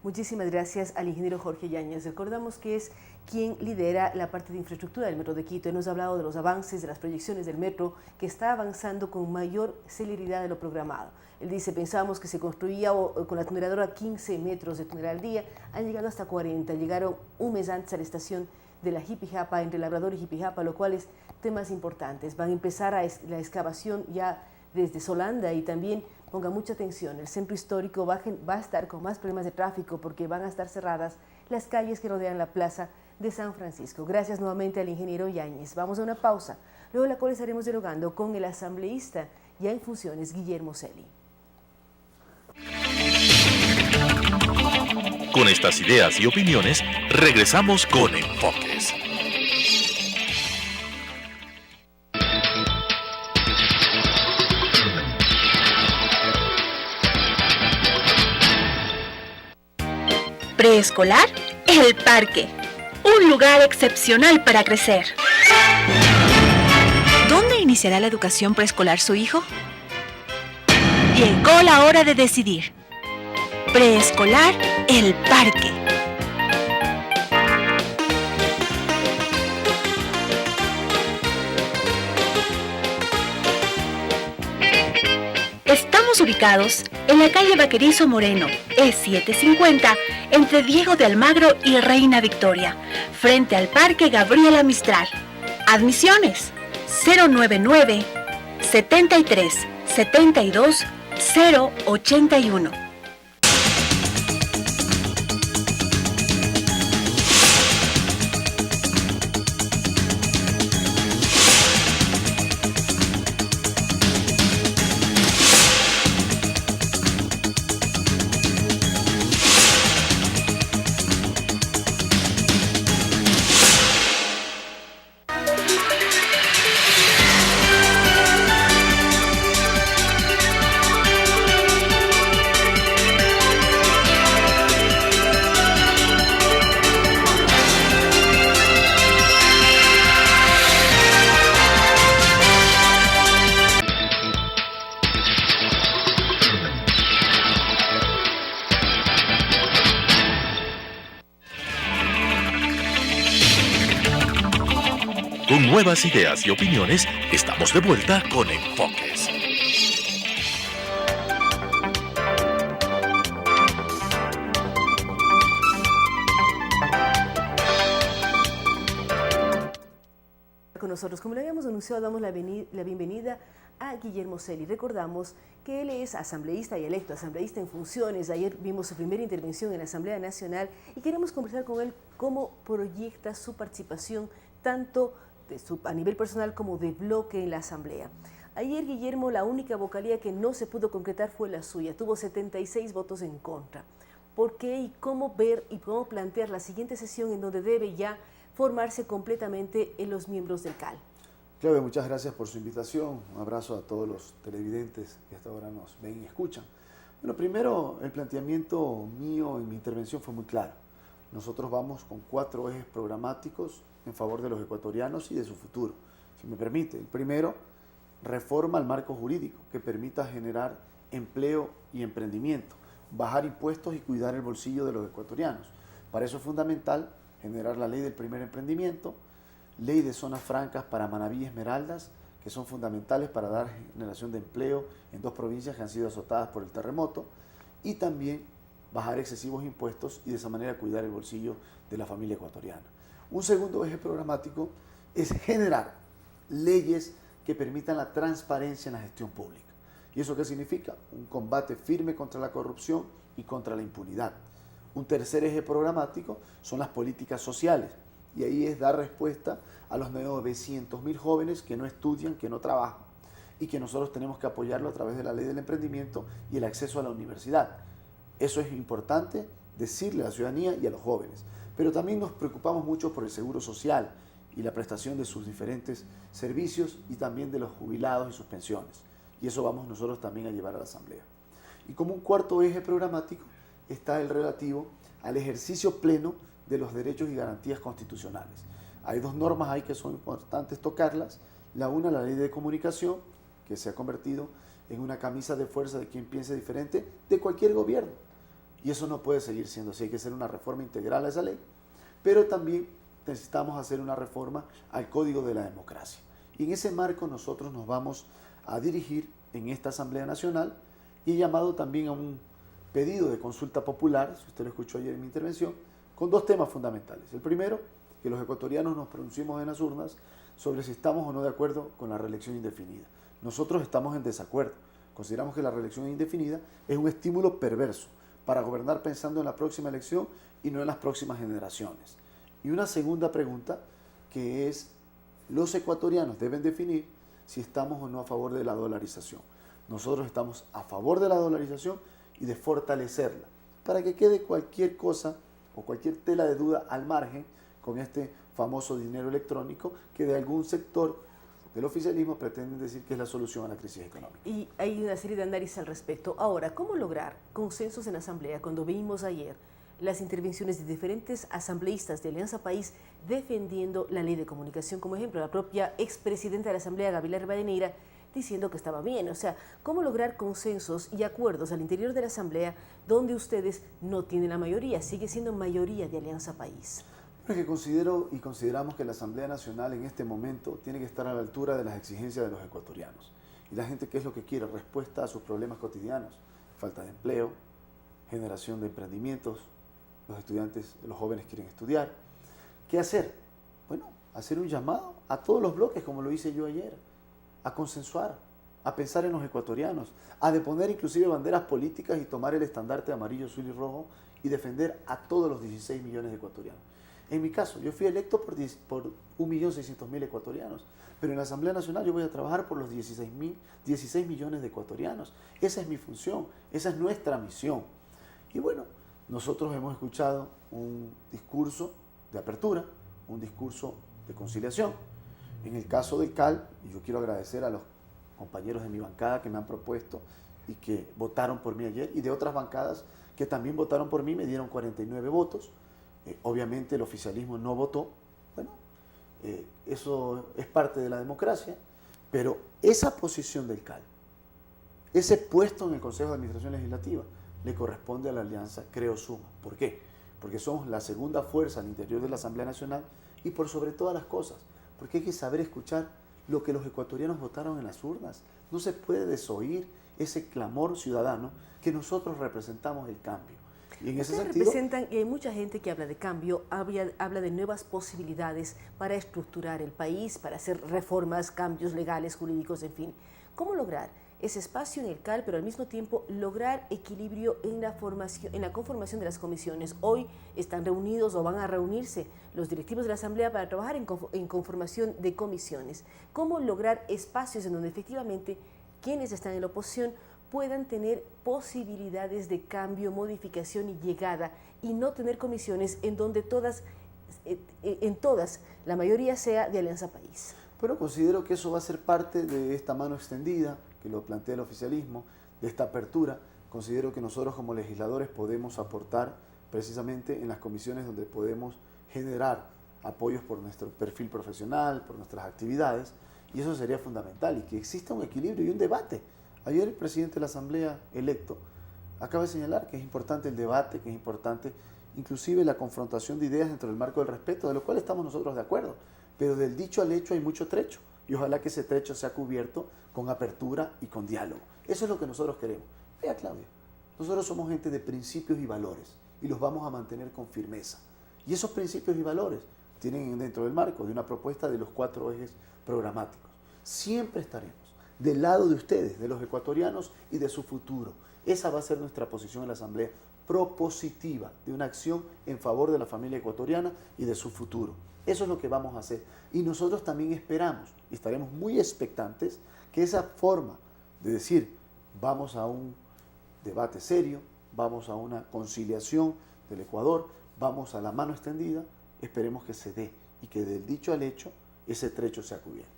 Muchísimas gracias al ingeniero Jorge Yáñez. Recordamos que es quien lidera la parte de infraestructura del Metro de Quito. Él nos ha hablado de los avances, de las proyecciones del metro, que está avanzando con mayor celeridad de lo programado. Él dice, pensábamos que se construía con la tuneladora 15 metros de tunel al día, han llegado hasta 40, llegaron un mes antes a la estación de la Jipijapa, entre Labrador y Jipijapa, lo cual es temas importantes. Van a empezar la excavación ya desde Solanda y también, ponga mucha atención, el centro histórico va a estar con más problemas de tráfico porque van a estar cerradas las calles que rodean la plaza de San Francisco. Gracias nuevamente al ingeniero Yáñez. Vamos a una pausa, luego de la cual estaremos dialogando con el asambleísta ya en funciones, Guillermo Celi. Con estas ideas y opiniones, regresamos con Enfoques. Preescolar, El Parque. Un lugar excepcional para crecer. ¿Dónde iniciará la educación preescolar su hijo? Llegó la hora de decidir. Preescolar, El Parque. Estamos ubicados en la calle Vaquerizo Moreno, E750, entre Diego de Almagro y Reina Victoria, frente al Parque Gabriela Mistral. Admisiones 099 73 72 081. Con nuevas ideas y opiniones, estamos de vuelta con Enfoques. Con nosotros, como le habíamos anunciado, damos la bienvenida a Guillermo Celi. Recordamos que él es asambleísta y electo, asambleísta en funciones. Ayer vimos su primera intervención en la Asamblea Nacional y queremos conversar con él cómo proyecta su participación tanto a nivel personal como de bloque en la Asamblea. Ayer, Guillermo, la única vocalía que no se pudo concretar fue la suya, tuvo 76 votos en contra. ¿Por qué y cómo ver y cómo plantear la siguiente sesión en donde debe ya formarse completamente en los miembros del CAL? Claudia, muchas gracias por su invitación. Un abrazo a todos los televidentes que hasta ahora nos ven y escuchan. Bueno, primero, el planteamiento mío en mi intervención fue muy claro. Nosotros vamos con 4 ejes programáticos en favor de los ecuatorianos y de su futuro. Si me permite, el primero, reforma al marco jurídico que permita generar empleo y emprendimiento, bajar impuestos y cuidar el bolsillo de los ecuatorianos. Para eso es fundamental generar la ley del primer emprendimiento, ley de zonas francas para Manabí y Esmeraldas, que son fundamentales para dar generación de empleo en 2 provincias que han sido azotadas por el terremoto, y también bajar excesivos impuestos y de esa manera cuidar el bolsillo de la familia ecuatoriana. Un segundo eje programático es generar leyes que permitan la transparencia en la gestión pública. ¿Y eso qué significa? Un combate firme contra la corrupción y contra la impunidad. Un tercer eje programático son las políticas sociales, y ahí es dar respuesta a los 900.000 jóvenes que no estudian, que no trabajan, y que nosotros tenemos que apoyarlo a través de la ley del emprendimiento y el acceso a la universidad. Eso es importante decirle a la ciudadanía y a los jóvenes. Pero también nos preocupamos mucho por el seguro social y la prestación de sus diferentes servicios y también de los jubilados y sus pensiones. Y eso vamos nosotros también a llevar a la Asamblea. Y como un cuarto eje programático está el relativo al ejercicio pleno de los derechos y garantías constitucionales. Hay dos normas ahí que son importantes tocarlas. La una, la ley de comunicación, que se ha convertido en una camisa de fuerza de quien piense diferente de cualquier gobierno. Y eso no puede seguir siendo así. Hay que hacer una reforma integral a esa ley. Pero también necesitamos hacer una reforma al Código de la Democracia. Y en ese marco nosotros nos vamos a dirigir en esta Asamblea Nacional y he llamado también a un pedido de consulta popular, si usted lo escuchó ayer en mi intervención, con dos temas fundamentales. El primero, que los ecuatorianos nos pronunciemos en las urnas sobre si estamos o no de acuerdo con la reelección indefinida. Nosotros estamos en desacuerdo. Consideramos que la reelección indefinida es un estímulo perverso para gobernar pensando en la próxima elección y no en las próximas generaciones. Y una segunda pregunta, que es, los ecuatorianos deben definir si estamos o no a favor de la dolarización. Nosotros estamos a favor de la dolarización y de fortalecerla, para que quede cualquier cosa o cualquier tela de duda al margen con este famoso dinero electrónico que de algún sector del oficialismo pretenden decir que es la solución a la crisis económica. Y hay una serie de análisis al respecto. Ahora, ¿cómo lograr consensos en la Asamblea cuando vimos ayer las intervenciones de diferentes asambleístas de Alianza País defendiendo la ley de comunicación? Como ejemplo, la propia expresidenta de la Asamblea, Gabriela Rivadeneira, diciendo que estaba bien. O sea, ¿cómo lograr consensos y acuerdos al interior de la Asamblea donde ustedes no tienen la mayoría? Sigue siendo mayoría de Alianza País. Porque consideramos que la Asamblea Nacional en este momento tiene que estar a la altura de las exigencias de los ecuatorianos. Y la gente, ¿qué es lo que quiere? Respuesta a sus problemas cotidianos. Falta de empleo, generación de emprendimientos, los estudiantes, los jóvenes quieren estudiar. ¿Qué hacer? Bueno, hacer un llamado a todos los bloques, como lo hice yo ayer, a consensuar, a pensar en los ecuatorianos, a deponer inclusive banderas políticas y tomar el estandarte amarillo, azul y rojo y defender a todos los 16 millones de ecuatorianos. En mi caso, yo fui electo por 1.600.000 ecuatorianos, pero en la Asamblea Nacional yo voy a trabajar por los 16 millones de ecuatorianos. Esa es mi función, esa es nuestra misión. Y bueno, nosotros hemos escuchado un discurso de apertura, un discurso de conciliación. En el caso del CAL, y yo quiero agradecer a los compañeros de mi bancada que me han propuesto y que votaron por mí ayer, y de otras bancadas que también votaron por mí, me dieron 49 votos. Obviamente el oficialismo no votó. Bueno, eso es parte de la democracia, pero esa posición del CAL, ese puesto en el Consejo de Administración Legislativa, le corresponde a la Alianza Creo Suma. ¿Por qué? Porque somos la segunda fuerza al interior de la Asamblea Nacional y por sobre todas las cosas, porque hay que saber escuchar lo que los ecuatorianos votaron en las urnas. No se puede desoír ese clamor ciudadano que nosotros representamos el cambio. Y en ese sentido, representan, y hay mucha gente que habla de cambio, habla de nuevas posibilidades para estructurar el país, para hacer reformas, cambios legales, jurídicos, en fin. ¿Cómo lograr ese espacio en el CAL, pero al mismo tiempo lograr equilibrio en la conformación de las comisiones? Hoy están reunidos o van a reunirse los directivos de la Asamblea para trabajar en conformación de comisiones. ¿Cómo lograr espacios en donde efectivamente quienes están en la oposición puedan tener posibilidades de cambio, modificación y llegada, y no tener comisiones en donde en todas la mayoría sea de Alianza País? Pero considero que eso va a ser parte de esta mano extendida que lo plantea el oficialismo, de esta apertura. Considero que nosotros como legisladores podemos aportar precisamente en las comisiones donde podemos generar apoyos por nuestro perfil profesional, por nuestras actividades, y eso sería fundamental, y que exista un equilibrio y un debate. Ayer el presidente de la Asamblea electo acaba de señalar que es importante el debate, que es importante inclusive la confrontación de ideas dentro del marco del respeto, de lo cual estamos nosotros de acuerdo, pero del dicho al hecho hay mucho trecho, y ojalá que ese trecho sea cubierto con apertura y con diálogo. Eso es lo que nosotros queremos. Vea, Claudia, nosotros somos gente de principios y valores, y los vamos a mantener con firmeza. Y esos principios y valores tienen dentro del marco de una propuesta de los 4 ejes programáticos. Siempre estaremos del lado de ustedes, de los ecuatorianos y de su futuro. Esa va a ser nuestra posición en la Asamblea, propositiva, de una acción en favor de la familia ecuatoriana y de su futuro. Eso es lo que vamos a hacer. Y nosotros también esperamos y estaremos muy expectantes que esa forma de decir, vamos a un debate serio, vamos a una conciliación del Ecuador, vamos a la mano extendida, esperemos que se dé y que del dicho al hecho ese trecho sea cubierto.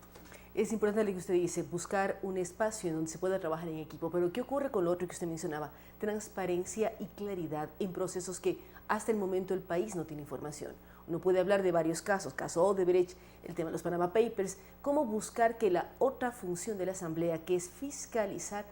Es importante lo que usted dice, buscar un espacio en donde se pueda trabajar en equipo, pero ¿qué ocurre con lo otro que usted mencionaba? Transparencia y claridad en procesos que hasta el momento el país no tiene información. Uno puede hablar de varios casos, caso Odebrecht, el tema de los Panama Papers, cómo buscar que la otra función de la Asamblea, que es fiscalizar,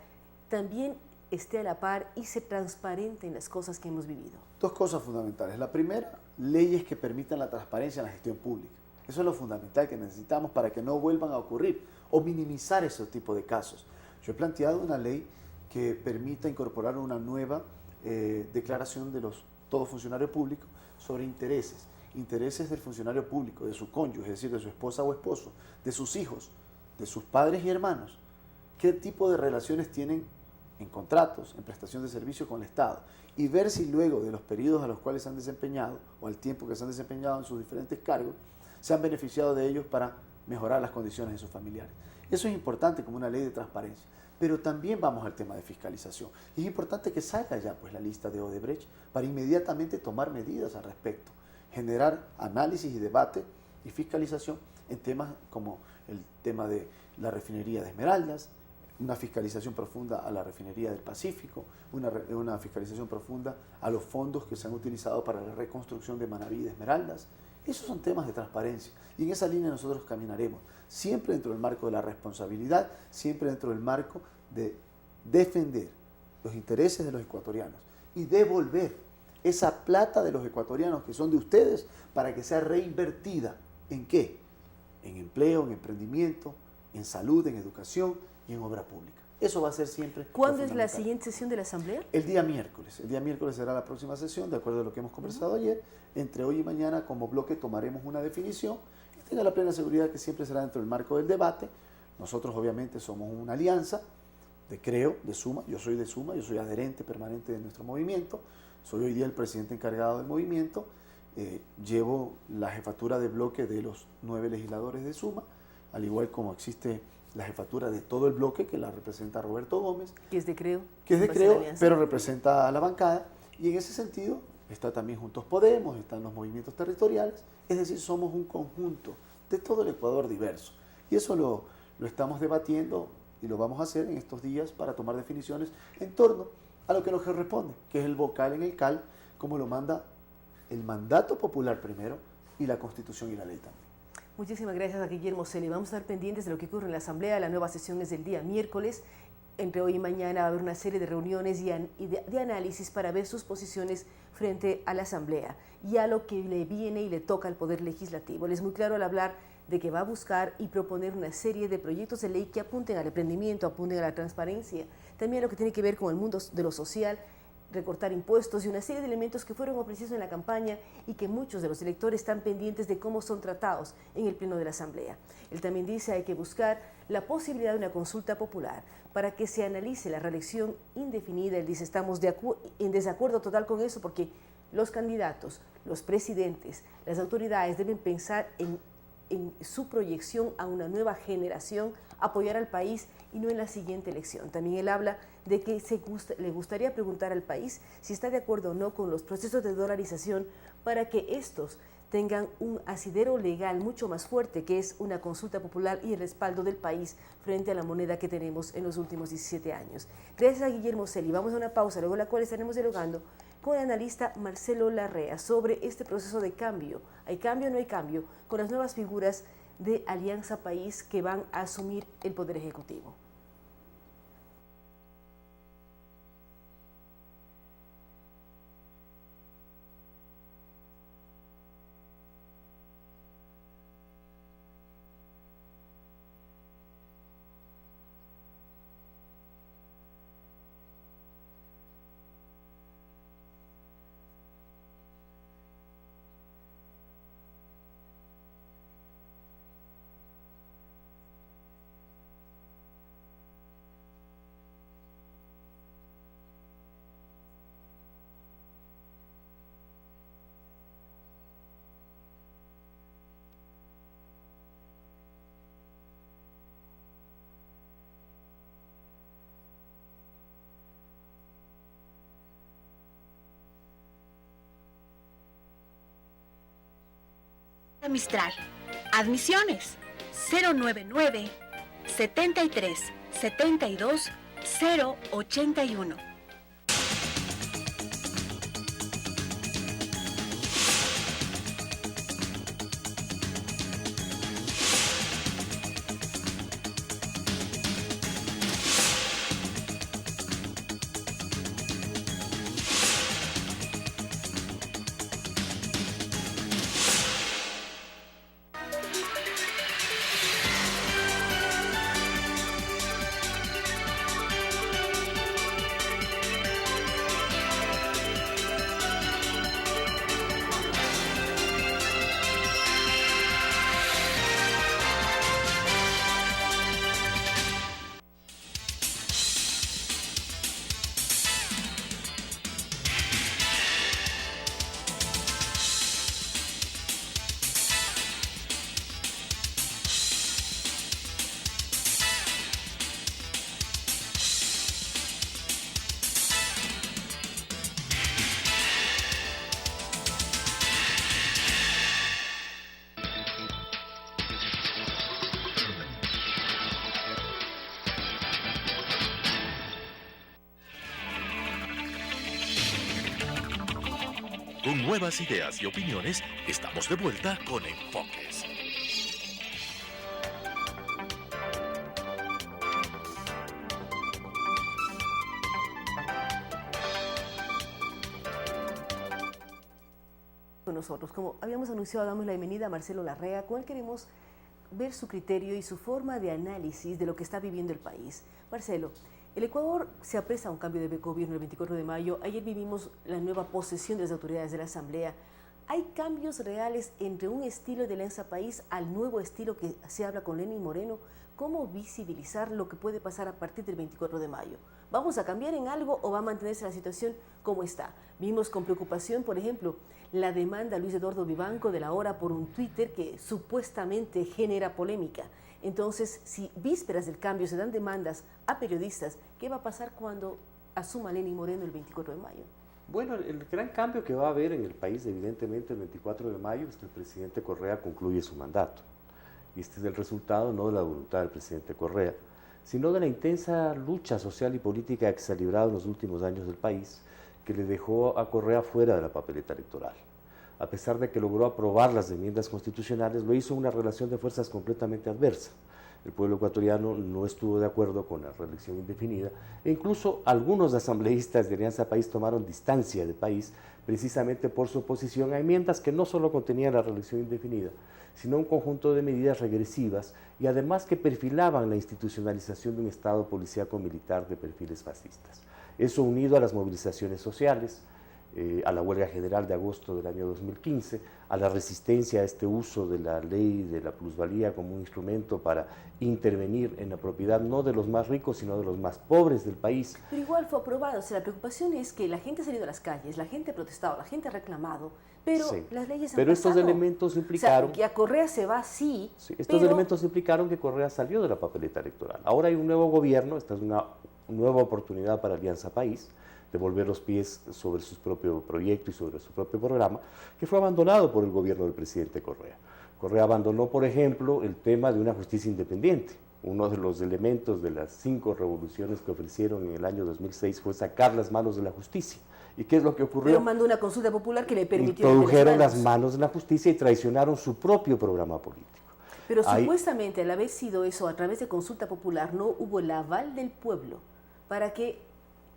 también esté a la par y se transparente en las cosas que hemos vivido. 2 cosas fundamentales. La primera, leyes que permitan la transparencia en la gestión pública. Eso es lo fundamental que necesitamos para que no vuelvan a ocurrir o minimizar ese tipo de casos. Yo he planteado una ley que permita incorporar una nueva declaración de todo funcionario público sobre intereses del funcionario público, de su cónyuge, es decir, de su esposa o esposo, de sus hijos, de sus padres y hermanos. ¿Qué tipo de relaciones tienen en contratos, en prestación de servicio con el Estado? Y ver si luego de los periodos a los cuales se han desempeñado o al tiempo que se han desempeñado en sus diferentes cargos, se han beneficiado de ellos para mejorar las condiciones de sus familiares. Eso es importante como una ley de transparencia. Pero también vamos al tema de fiscalización. Y es importante que salga ya pues, la lista de Odebrecht para inmediatamente tomar medidas al respecto, generar análisis y debate y fiscalización en temas como el tema de la refinería de Esmeraldas, una fiscalización profunda a la refinería del Pacífico, una fiscalización profunda a los fondos que se han utilizado para la reconstrucción de Manaví de Esmeraldas. Esos son temas de transparencia y en esa línea nosotros caminaremos, siempre dentro del marco de la responsabilidad, siempre dentro del marco de defender los intereses de los ecuatorianos y devolver esa plata de los ecuatorianos que son de ustedes para que sea reinvertida. ¿En qué? En empleo, en emprendimiento, en salud, en educación y en obra pública. Eso va a ser siempre. ¿Cuándo es la siguiente sesión de la Asamblea? El día miércoles. El día miércoles será la próxima sesión, de acuerdo a lo que hemos conversado ayer. Entre hoy y mañana, como bloque, tomaremos una definición y tenga la plena seguridad que siempre será dentro del marco del debate. Nosotros, obviamente, somos una alianza de Creo, de Suma. Yo soy de Suma, yo soy adherente permanente de nuestro movimiento. Soy hoy día el presidente encargado del movimiento. Llevo la jefatura de bloque de los 9 legisladores de Suma, al igual como existe la jefatura de todo el bloque, que la representa Roberto Gómez. Que es de Creo. Que es de Creo, pero representa a la bancada. Y en ese sentido está también Juntos Podemos, están los movimientos territoriales. Es decir, somos un conjunto de todo el Ecuador diverso. Y eso lo estamos debatiendo y lo vamos a hacer en estos días para tomar definiciones en torno a lo que nos corresponde, que es el vocal en el CAL, como lo manda el mandato popular primero y la Constitución y la ley también. Muchísimas gracias a Guillermo Celi. Vamos a estar pendientes de lo que ocurre en la Asamblea. La nueva sesión es el día miércoles. Entre hoy y mañana va a haber una serie de reuniones y de análisis para ver sus posiciones frente a la Asamblea y a lo que le viene y le toca al Poder Legislativo. Él es muy claro al hablar de que va a buscar y proponer una serie de proyectos de ley que apunten al emprendimiento, apunten a la transparencia, también a lo que tiene que ver con el mundo de lo social, recortar impuestos y una serie de elementos que fueron precisos en la campaña y que muchos de los electores están pendientes de cómo son tratados en el pleno de la Asamblea. Él también dice que hay que buscar la posibilidad de una consulta popular para que se analice la reelección indefinida. Él dice, estamos en desacuerdo total con eso porque los candidatos, los presidentes, las autoridades deben pensar en su proyección a una nueva generación, apoyar al país y no en la siguiente elección. También él habla de que le gustaría preguntar al país si está de acuerdo o no con los procesos de dolarización para que estos tengan un asidero legal mucho más fuerte, que es una consulta popular y el respaldo del país frente a la moneda que tenemos en los últimos 17 años. Gracias a Guillermo Celi. Vamos a una pausa, luego la cual estaremos dialogando con el analista Marcelo Larrea sobre este proceso de cambio. ¿Hay cambio o no hay cambio? Con las nuevas figuras de Alianza País que van a asumir el Poder Ejecutivo. Mistral. Admisiones 099 73 72 081. Con nuevas ideas y opiniones, estamos de vuelta con Enfoques. Con nosotros, como habíamos anunciado, damos la bienvenida a Marcelo Larrea, con él queremos ver su criterio y su forma de análisis de lo que está viviendo el país. Marcelo, el Ecuador se apresta a un cambio de gobierno el 24 de mayo. Ayer vivimos la nueva posesión de las autoridades de la Asamblea. ¿Hay cambios reales entre un estilo de Alianza País al nuevo estilo que se habla con Lenín Moreno? ¿Cómo visibilizar lo que puede pasar a partir del 24 de mayo? ¿Vamos a cambiar en algo o va a mantenerse la situación como está? Vimos con preocupación, por ejemplo, la demanda a Luis Eduardo Vivanco de La Hora por un Twitter que supuestamente genera polémica. Entonces, si vísperas del cambio se dan demandas a periodistas, ¿qué va a pasar cuando asuma Lenín Moreno el 24 de mayo? Bueno, el gran cambio que va a haber en el país, evidentemente, el 24 de mayo es que el presidente Correa concluye su mandato. Y este es el resultado no de la voluntad del presidente Correa, sino de la intensa lucha social y política que se ha librado en los últimos años del país, que le dejó a Correa fuera de la papeleta electoral. A pesar de que logró aprobar las enmiendas constitucionales, lo hizo en una relación de fuerzas completamente adversa. El pueblo ecuatoriano no estuvo de acuerdo con la reelección indefinida e incluso algunos asambleístas de Alianza País tomaron distancia del país precisamente por su oposición a enmiendas que no solo contenían la reelección indefinida, sino un conjunto de medidas regresivas y además que perfilaban la institucionalización de un Estado policíaco militar de perfiles fascistas. Eso unido a las movilizaciones sociales, a la huelga general de agosto del año 2015, a la resistencia a este uso de la ley de la plusvalía como un instrumento para intervenir en la propiedad no de los más ricos, sino de los más pobres del país. Pero igual fue aprobado. O sea, la preocupación es que la gente ha salido a las calles, la gente ha protestado, la gente ha reclamado, pero sí, las leyes han pero estos pasado. elementos implicaron... O sea, que a Correa se va, sí, estos elementos implicaron que Correa salió de la papeleta electoral. Ahora hay un nuevo gobierno, esta es una nueva oportunidad para Alianza País, de volver los pies sobre su propio proyecto y sobre su propio programa, que fue abandonado por el gobierno del presidente Correa. Correa abandonó, por ejemplo, el tema de una justicia independiente. Uno de los elementos de las 5 revoluciones que ofrecieron en el año 2006 fue sacar las manos de la justicia. ¿Y qué es lo que ocurrió? Pero mandó una consulta popular que le permitió... Introdujeron las manos de la justicia y traicionaron su propio programa político. Pero supuestamente, al haber sido eso a través de consulta popular, no hubo el aval del pueblo para que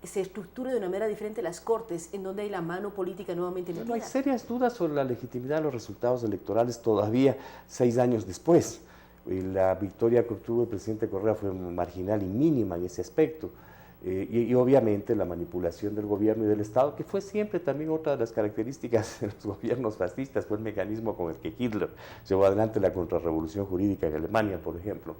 se estructure de una manera diferente las cortes, en donde hay la mano política nuevamente metida. No hay serias dudas sobre la legitimidad de los resultados electorales todavía 6 años después. La victoria que obtuvo el presidente Correa fue marginal y mínima en ese aspecto. Y obviamente la manipulación del gobierno y del Estado, que fue siempre también otra de las características de los gobiernos fascistas, fue el mecanismo con el que Hitler llevó adelante la contrarrevolución jurídica en Alemania, por ejemplo.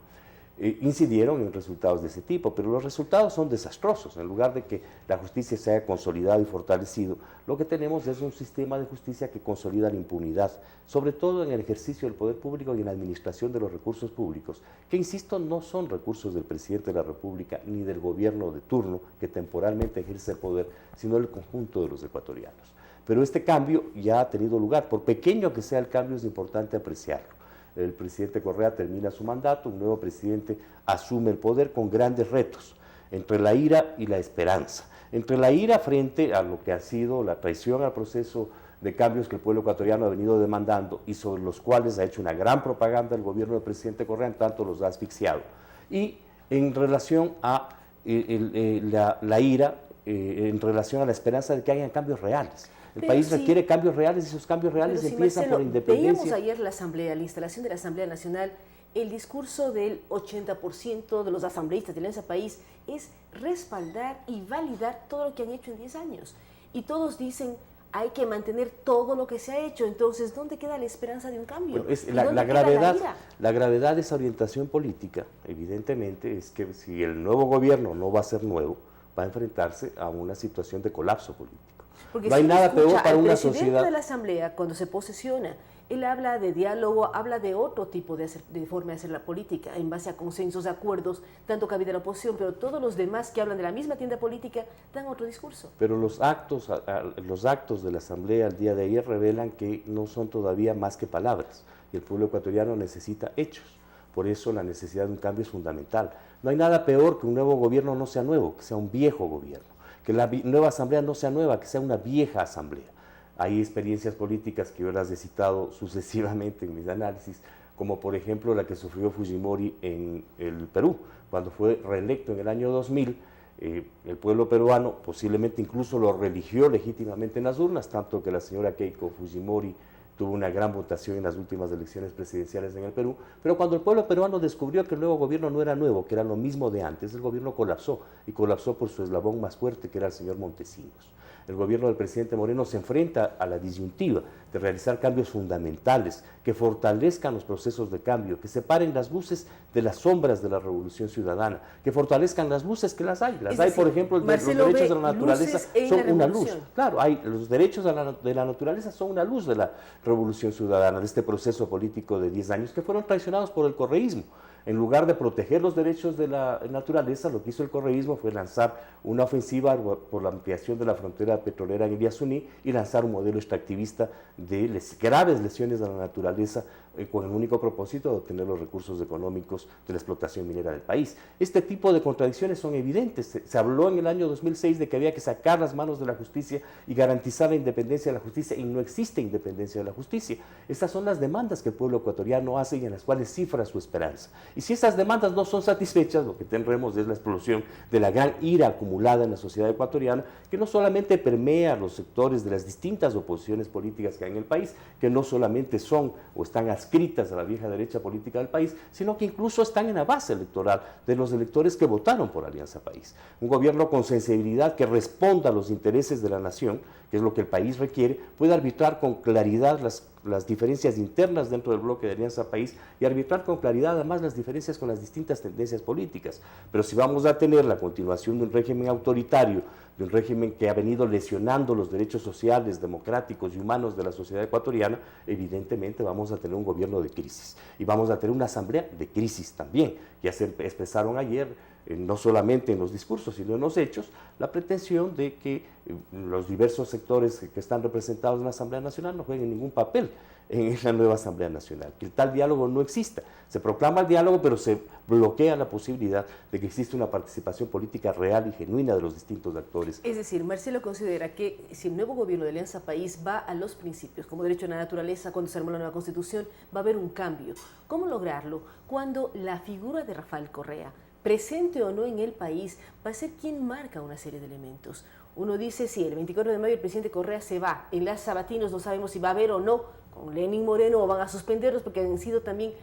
Incidieron en resultados de ese tipo, pero los resultados son desastrosos. En lugar de que la justicia se haya consolidado y fortalecido, lo que tenemos es un sistema de justicia que consolida la impunidad, sobre todo en el ejercicio del poder público y en la administración de los recursos públicos, que, insisto, no son recursos del presidente de la República ni del gobierno de turno que temporalmente ejerce el poder, sino del conjunto de los ecuatorianos. Pero este cambio ya ha tenido lugar. Por pequeño que sea el cambio, es importante apreciarlo. El presidente Correa termina su mandato, un nuevo presidente asume el poder con grandes retos, entre la ira y la esperanza. Entre la ira frente a lo que ha sido la traición al proceso de cambios que el pueblo ecuatoriano ha venido demandando y sobre los cuales ha hecho una gran propaganda el gobierno del presidente Correa, en tanto los ha asfixiado. Y en relación a la ira, en relación a la esperanza de que haya cambios reales. El país requiere cambios reales y esos cambios reales empiezan por independencia. Veíamos ayer la asamblea, la instalación de la Asamblea Nacional, el discurso del 80% de los asambleístas de Alianza País es respaldar y validar todo lo que han hecho en 10 años. Y todos dicen, hay que mantener todo lo que se ha hecho. Entonces, ¿dónde queda la esperanza de un cambio? Bueno, la gravedad de esa orientación política, evidentemente, es que si el nuevo gobierno no va a ser nuevo, va a enfrentarse a una situación de colapso político. Porque no hay nada peor para una sociedad. El presidente de la Asamblea, cuando se posesiona, él habla de diálogo, habla de otro tipo de forma de hacer la política, en base a consensos, acuerdos, tanto cabida la oposición, pero todos los demás que hablan de la misma tienda política dan otro discurso. Pero los actos de la Asamblea el día de ayer revelan que no son todavía más que palabras, y el pueblo ecuatoriano necesita hechos. Por eso la necesidad de un cambio es fundamental. No hay nada peor que un nuevo gobierno no sea nuevo, que sea un viejo gobierno. Que la nueva asamblea no sea nueva, que sea una vieja asamblea. Hay experiencias políticas que yo las he citado sucesivamente en mis análisis, como por ejemplo la que sufrió Fujimori en el Perú, cuando fue reelecto en el año 2000, el pueblo peruano posiblemente incluso lo religió legítimamente en las urnas, tanto que la señora Keiko Fujimori tuvo una gran votación en las últimas elecciones presidenciales en el Perú, pero cuando el pueblo peruano descubrió que el nuevo gobierno no era nuevo, que era lo mismo de antes, el gobierno colapsó, y colapsó por su eslabón más fuerte, que era el señor Montesinos. El gobierno del presidente Moreno se enfrenta a la disyuntiva de realizar cambios fundamentales que fortalezcan los procesos de cambio, que separen las luces de las sombras de la revolución ciudadana, que fortalezcan las luces que las hay. Las hay, por ejemplo, los derechos de la naturaleza son una luz. Claro, los derechos de la naturaleza son una luz de la revolución ciudadana, de este proceso político de 10 años que fueron traicionados por el correísmo. En lugar de proteger los derechos de la naturaleza, lo que hizo el correísmo fue lanzar una ofensiva por la ampliación de la frontera petrolera en Ibiasuní y lanzar un modelo extractivista de graves lesiones a la naturaleza con el único propósito de obtener los recursos económicos de la explotación minera del país. Este tipo de contradicciones son evidentes. Se habló en el año 2006 de que había que sacar las manos de la justicia y garantizar la independencia de la justicia, y no existe independencia de la justicia. Estas son las demandas que el pueblo ecuatoriano hace y en las cuales cifra su esperanza. Y si esas demandas no son satisfechas, lo que tendremos es la explosión de la gran ira acumulada en la sociedad ecuatoriana, que no solamente permea los sectores de las distintas oposiciones políticas que hay en el país, que no solamente son o están adscritas a la vieja derecha política del país, sino que incluso están en la base electoral de los electores que votaron por Alianza País. Un gobierno con sensibilidad que responda a los intereses de la nación, que es lo que el país requiere, puede arbitrar con claridad las diferencias internas dentro del bloque de Alianza País y arbitrar con claridad además las diferencias con las distintas tendencias políticas. Pero si vamos a tener la continuación de un régimen autoritario, de un régimen que ha venido lesionando los derechos sociales, democráticos y humanos de la sociedad ecuatoriana, evidentemente vamos a tener un gobierno de crisis y vamos a tener una asamblea de crisis también. Ya se expresaron ayer, no solamente en los discursos, sino en los hechos, la pretensión de que los diversos sectores que están representados en la Asamblea Nacional no jueguen ningún papel en la nueva Asamblea Nacional, que el tal diálogo no exista. Se proclama el diálogo, pero se bloquea la posibilidad de que exista una participación política real y genuina de los distintos actores. Es decir, Marcelo considera que si el nuevo gobierno de Alianza País va a los principios, como derecho a la naturaleza, cuando se armó la nueva Constitución, va a haber un cambio. ¿Cómo lograrlo? Cuando la figura de Rafael Correa, presente o no en el país, va a ser quien marca una serie de elementos. Uno dice, sí, el 24 de mayo el presidente Correa se va. En las sabatinos no sabemos si va a haber o no con Lenín Moreno o van a suspenderlos porque han sido también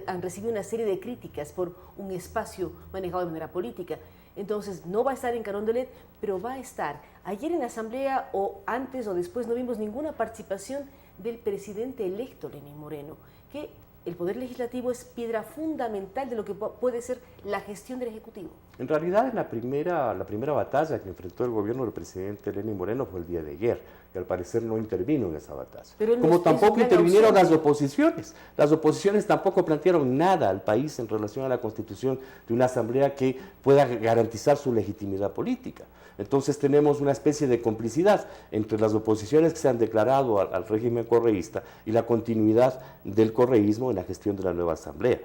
han recibido una serie de críticas por un espacio manejado de manera política. Entonces no va a estar en Carondelet, pero va a estar. Ayer en la asamblea o antes o después no vimos ninguna participación del presidente electo Lenín Moreno, que el Poder Legislativo es piedra fundamental de lo que puede ser la gestión del Ejecutivo. En realidad, la primera batalla que enfrentó el gobierno del presidente Lenín Moreno fue el día de ayer, que al parecer no intervino en esa batalla. Como tampoco intervinieron las oposiciones. Las oposiciones tampoco plantearon nada al país en relación a la constitución de una asamblea que pueda garantizar su legitimidad política. Entonces tenemos una especie de complicidad entre las oposiciones que se han declarado al régimen correísta y la continuidad del correísmo en la gestión de la nueva asamblea.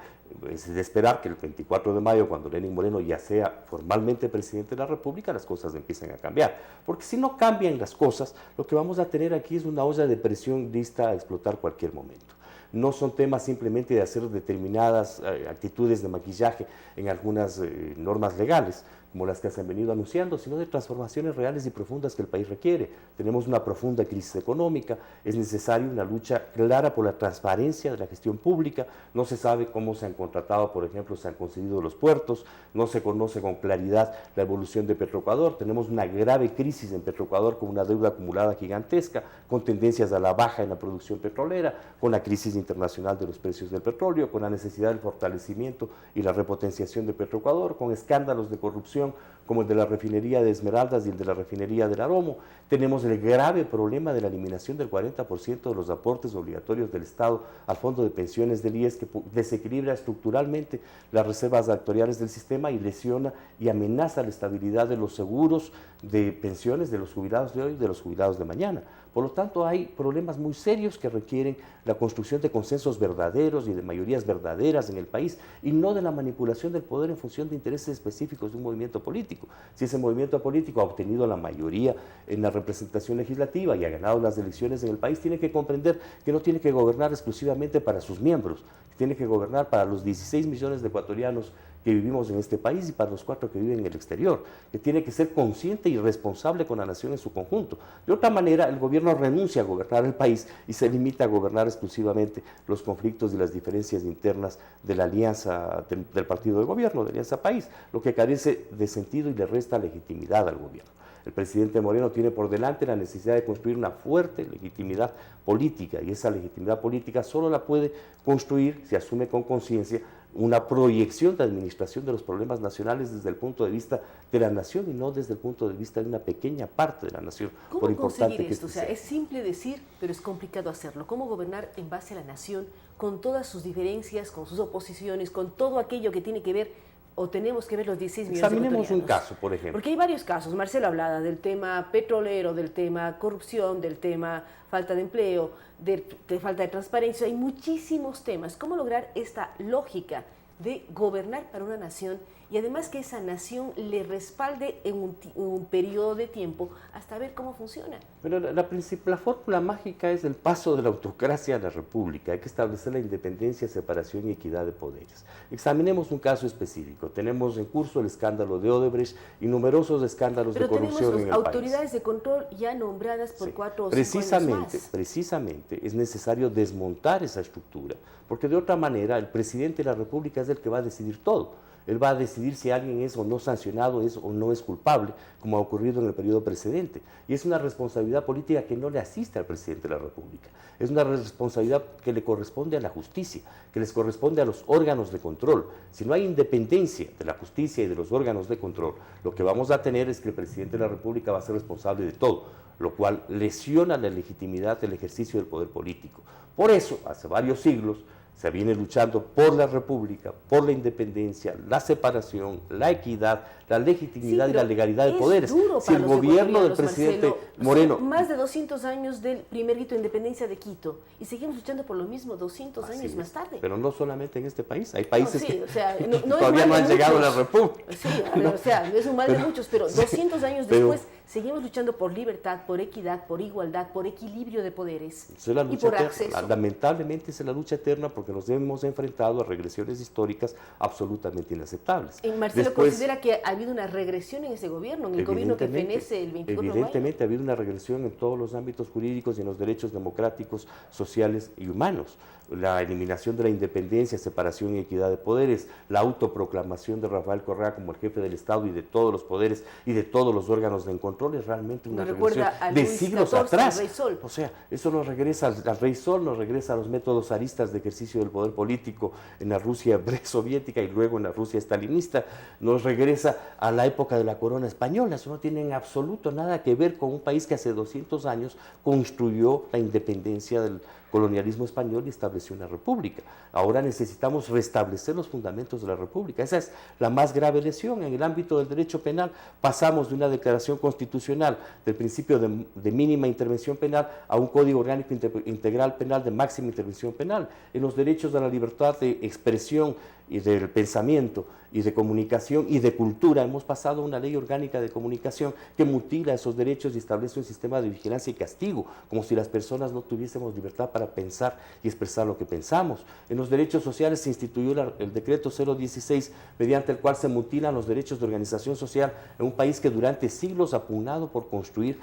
Es de esperar que el 24 de mayo, cuando Lenín Moreno ya sea formalmente presidente de la República, las cosas empiecen a cambiar. Porque si no cambian las cosas, lo que vamos a tener aquí es una olla de presión lista a explotar cualquier momento. No son temas simplemente de hacer determinadas actitudes de maquillaje en algunas normas legales, como las que se han venido anunciando, sino de transformaciones reales y profundas que el país requiere. Tenemos una profunda crisis económica, es necesaria una lucha clara por la transparencia de la gestión pública, no se sabe cómo se han contratado, por ejemplo, se han concedido los puertos, no se conoce con claridad la evolución de Petroecuador, tenemos una grave crisis en Petroecuador con una deuda acumulada gigantesca, con tendencias a la baja en la producción petrolera, con la crisis internacional de los precios del petróleo, con la necesidad del fortalecimiento y la repotenciación de Petroecuador, con escándalos de corrupción como el de la refinería de Esmeraldas y el de la refinería del Aromo. Tenemos el grave problema de la eliminación del 40% de los aportes obligatorios del Estado al Fondo de Pensiones del IES, que desequilibra estructuralmente las reservas actuariales del sistema y lesiona y amenaza la estabilidad de los seguros de pensiones de los jubilados de hoy y de los jubilados de mañana. Por lo tanto, hay problemas muy serios que requieren la construcción de consensos verdaderos y de mayorías verdaderas en el país y no de la manipulación del poder en función de intereses específicos de un movimiento político. Si ese movimiento político ha obtenido la mayoría en la representación legislativa y ha ganado las elecciones en el país, tiene que comprender que no tiene que gobernar exclusivamente para sus miembros, tiene que gobernar para los 16 millones de ecuatorianos que vivimos en este país y para los 4 que viven en el exterior, que tiene que ser consciente y responsable con la nación en su conjunto. De otra manera, el gobierno renuncia a gobernar el país y se limita a gobernar exclusivamente los conflictos y las diferencias internas de la alianza del partido de gobierno, de Alianza País, lo que carece de sentido y le resta legitimidad al gobierno. El presidente Moreno tiene por delante la necesidad de construir una fuerte legitimidad política y esa legitimidad política solo la puede construir si asume con conciencia una proyección de administración de los problemas nacionales desde el punto de vista de la nación y no desde el punto de vista de una pequeña parte de la nación. ¿Cómo conseguir esto? O sea, es simple decir, pero es complicado hacerlo. ¿Cómo gobernar en base a la nación con todas sus diferencias, con sus oposiciones, con todo aquello que tiene que ver o tenemos que ver los 16 millones de ecuatorianos? Examinemos un caso, por ejemplo. Porque hay varios casos. Marcelo hablaba del tema petrolero, del tema corrupción, del tema falta de empleo, de falta de transparencia. Hay muchísimos temas. ¿Cómo lograr esta lógica de gobernar para una nación y además que esa nación le respalde en un periodo de tiempo hasta ver cómo funciona? Pero la fórmula mágica es el paso de la autocracia a la república. Hay que establecer la independencia, separación y equidad de poderes. Examinemos un caso específico. Tenemos en curso el escándalo de Odebrecht y numerosos escándalos de corrupción en el país. Pero tenemos autoridades de control ya nombradas por 4 o 5 años más. Precisamente es necesario desmontar esa estructura, porque de otra manera el presidente de la república es el que va a decidir todo. Él va a decidir si alguien es o no sancionado, es o no es culpable, como ha ocurrido en el periodo precedente. Y es una responsabilidad política que no le asiste al presidente de la República. Es una responsabilidad que le corresponde a la justicia, que les corresponde a los órganos de control. Si no hay independencia de la justicia y de los órganos de control, lo que vamos a tener es que el presidente de la República va a ser responsable de todo, lo cual lesiona la legitimidad del ejercicio del poder político. Por eso, hace varios siglos, se viene luchando por la república, por la independencia, la separación, la equidad, la legitimidad y la legalidad de poderes. Si el gobierno del presidente Moreno... Más de 200 años del primer grito de independencia de Quito y seguimos luchando por lo mismo 200 años más tarde. Pero no solamente en este país, hay países que no todavía no han llegado a la república. Sí, o sea, es un mal de muchos, pero 200 años después seguimos luchando por libertad, por equidad, por igualdad, por equilibrio de poderes y por acceso. Lamentablemente es la lucha eterna porque nos hemos enfrentado a regresiones históricas absolutamente inaceptables. Marcelo considera que ha habido una regresión en ese gobierno, en el gobierno que fenece el 24 de mayo. Evidentemente ha habido una regresión en todos los ámbitos jurídicos y en los derechos democráticos, sociales y humanos. la eliminación de la independencia, separación y equidad de poderes, la autoproclamación de Rafael Correa como el jefe del Estado y de todos los poderes y de todos los órganos de control, es realmente una regresión de siglos atrás. O sea, eso nos regresa al Rey Sol, nos regresa a los métodos zaristas de ejercicio del poder político en la Rusia presoviética y luego en la Rusia estalinista, nos regresa a la época de la corona española. Eso no tiene en absoluto nada que ver con un país que hace 200 años construyó la independencia del colonialismo español y estableció una república. Ahora necesitamos restablecer los fundamentos de la república. Esa es la más grave lesión. En el ámbito del derecho penal pasamos de una declaración constitucional del principio de mínima intervención penal a un código orgánico integral penal de máxima intervención penal. En los derechos de la libertad de expresión y del pensamiento y de comunicación y de cultura hemos pasado a una ley orgánica de comunicación que mutila esos derechos y establece un sistema de vigilancia y castigo, como si las personas no tuviésemos libertad para pensar y expresar lo que pensamos. En los derechos sociales se instituyó el decreto 016, mediante el cual se mutilan los derechos de organización social en un país que durante siglos ha pugnado por construir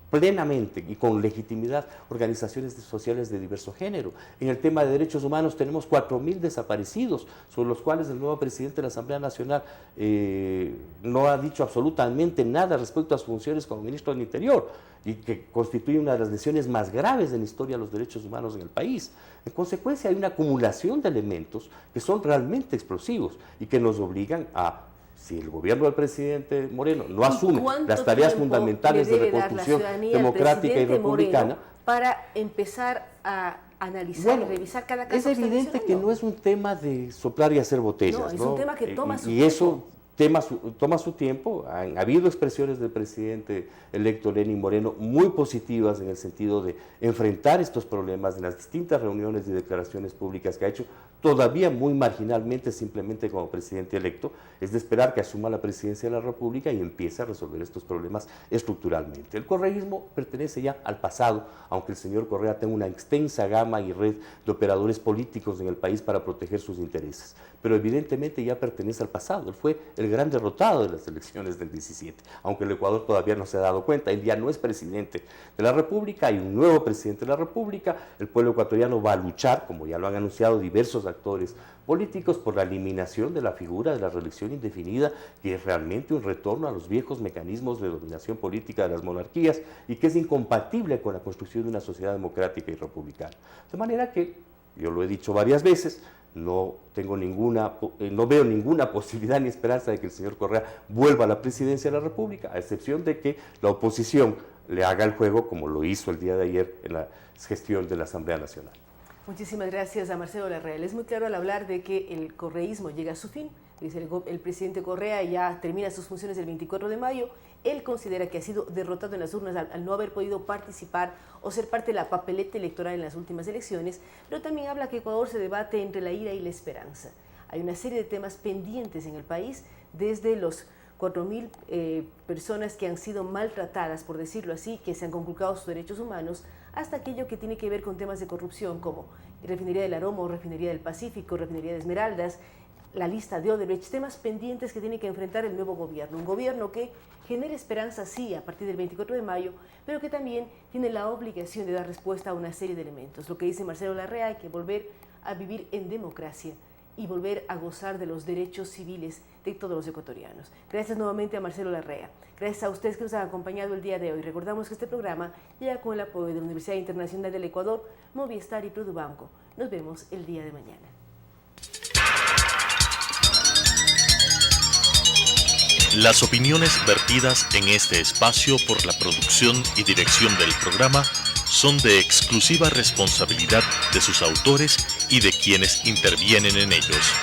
plenamente y con legitimidad organizaciones sociales de diverso género. En el tema de derechos humanos tenemos 4.000 desaparecidos, sobre los cuales el nuevo presidente de la Asamblea Nacional no ha dicho absolutamente nada respecto a sus funciones como ministro del Interior, y que constituye una de las lesiones más graves de la historia de los derechos humanos en el país. En consecuencia, hay una acumulación de elementos que son realmente explosivos y que nos obligan a, si el gobierno del presidente Moreno no asume las tareas fundamentales de reconstrucción democrática y republicana, Moreno para empezar a analizar y revisar cada caso. Es evidente que no es un tema de soplar y hacer botellas. No, es un tema que toma su tiempo. Y eso toma su tiempo. Han habido expresiones del presidente electo Lenín Moreno muy positivas en el sentido de enfrentar estos problemas en las distintas reuniones y declaraciones públicas que ha hecho, todavía muy marginalmente, simplemente como presidente electo. Es de esperar que asuma la presidencia de la República y empiece a resolver estos problemas estructuralmente. El correísmo pertenece ya al pasado, aunque el señor Correa tenga una extensa gama y red de operadores políticos en el país para proteger sus intereses, pero evidentemente ya pertenece al pasado. Él fue el gran derrotado de las elecciones del 17, aunque el Ecuador todavía no se ha dado cuenta. Él ya no es presidente de la República, hay un nuevo presidente de la República. El pueblo ecuatoriano va a luchar, como ya lo han anunciado diversos actores políticos, por la eliminación de la figura de la reelección indefinida, que es realmente un retorno a los viejos mecanismos de dominación política de las monarquías y que es incompatible con la construcción de una sociedad democrática y republicana. De manera que, yo lo he dicho varias veces, no veo ninguna posibilidad ni esperanza de que el señor Correa vuelva a la presidencia de la República, a excepción de que la oposición le haga el juego como lo hizo el día de ayer en la gestión de la Asamblea Nacional. Muchísimas gracias a Marcelo Larrea. Es muy claro al hablar de que el correísmo llega a su fin. Dice el presidente Correa ya termina sus funciones el 24 de mayo. Él considera que ha sido derrotado en las urnas al no haber podido participar o ser parte de la papeleta electoral en las últimas elecciones, pero también habla que Ecuador se debate entre la ira y la esperanza. Hay una serie de temas pendientes en el país, desde los 4.000 personas que han sido maltratadas, por decirlo así, que se han conculcado sus derechos humanos, hasta aquello que tiene que ver con temas de corrupción como Refinería del Aroma o Refinería del Pacífico, Refinería de Esmeraldas, la lista de Odebrecht, temas pendientes que tiene que enfrentar el nuevo gobierno. Un gobierno que genera esperanza, sí, a partir del 24 de mayo, pero que también tiene la obligación de dar respuesta a una serie de elementos. Lo que dice Marcelo Larrea, hay que volver a vivir en democracia y volver a gozar de los derechos civiles de todos los ecuatorianos. Gracias nuevamente a Marcelo Larrea. Gracias a ustedes que nos han acompañado el día de hoy. Recordamos que este programa llega con el apoyo de la Universidad Internacional del Ecuador, Movistar y Produbanco. Nos vemos el día de mañana. Las opiniones vertidas en este espacio por la producción y dirección del programa son de exclusiva responsabilidad de sus autores y de quienes intervienen en ellos.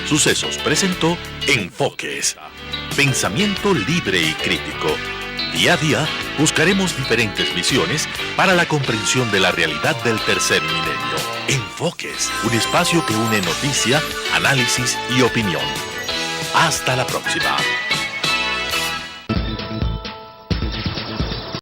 Sucesos presentó Enfoques. Pensamiento libre y crítico. Día a día buscaremos diferentes visiones para la comprensión de la realidad del tercer milenio. Enfoques, un espacio que une noticia, análisis y opinión. Hasta la próxima.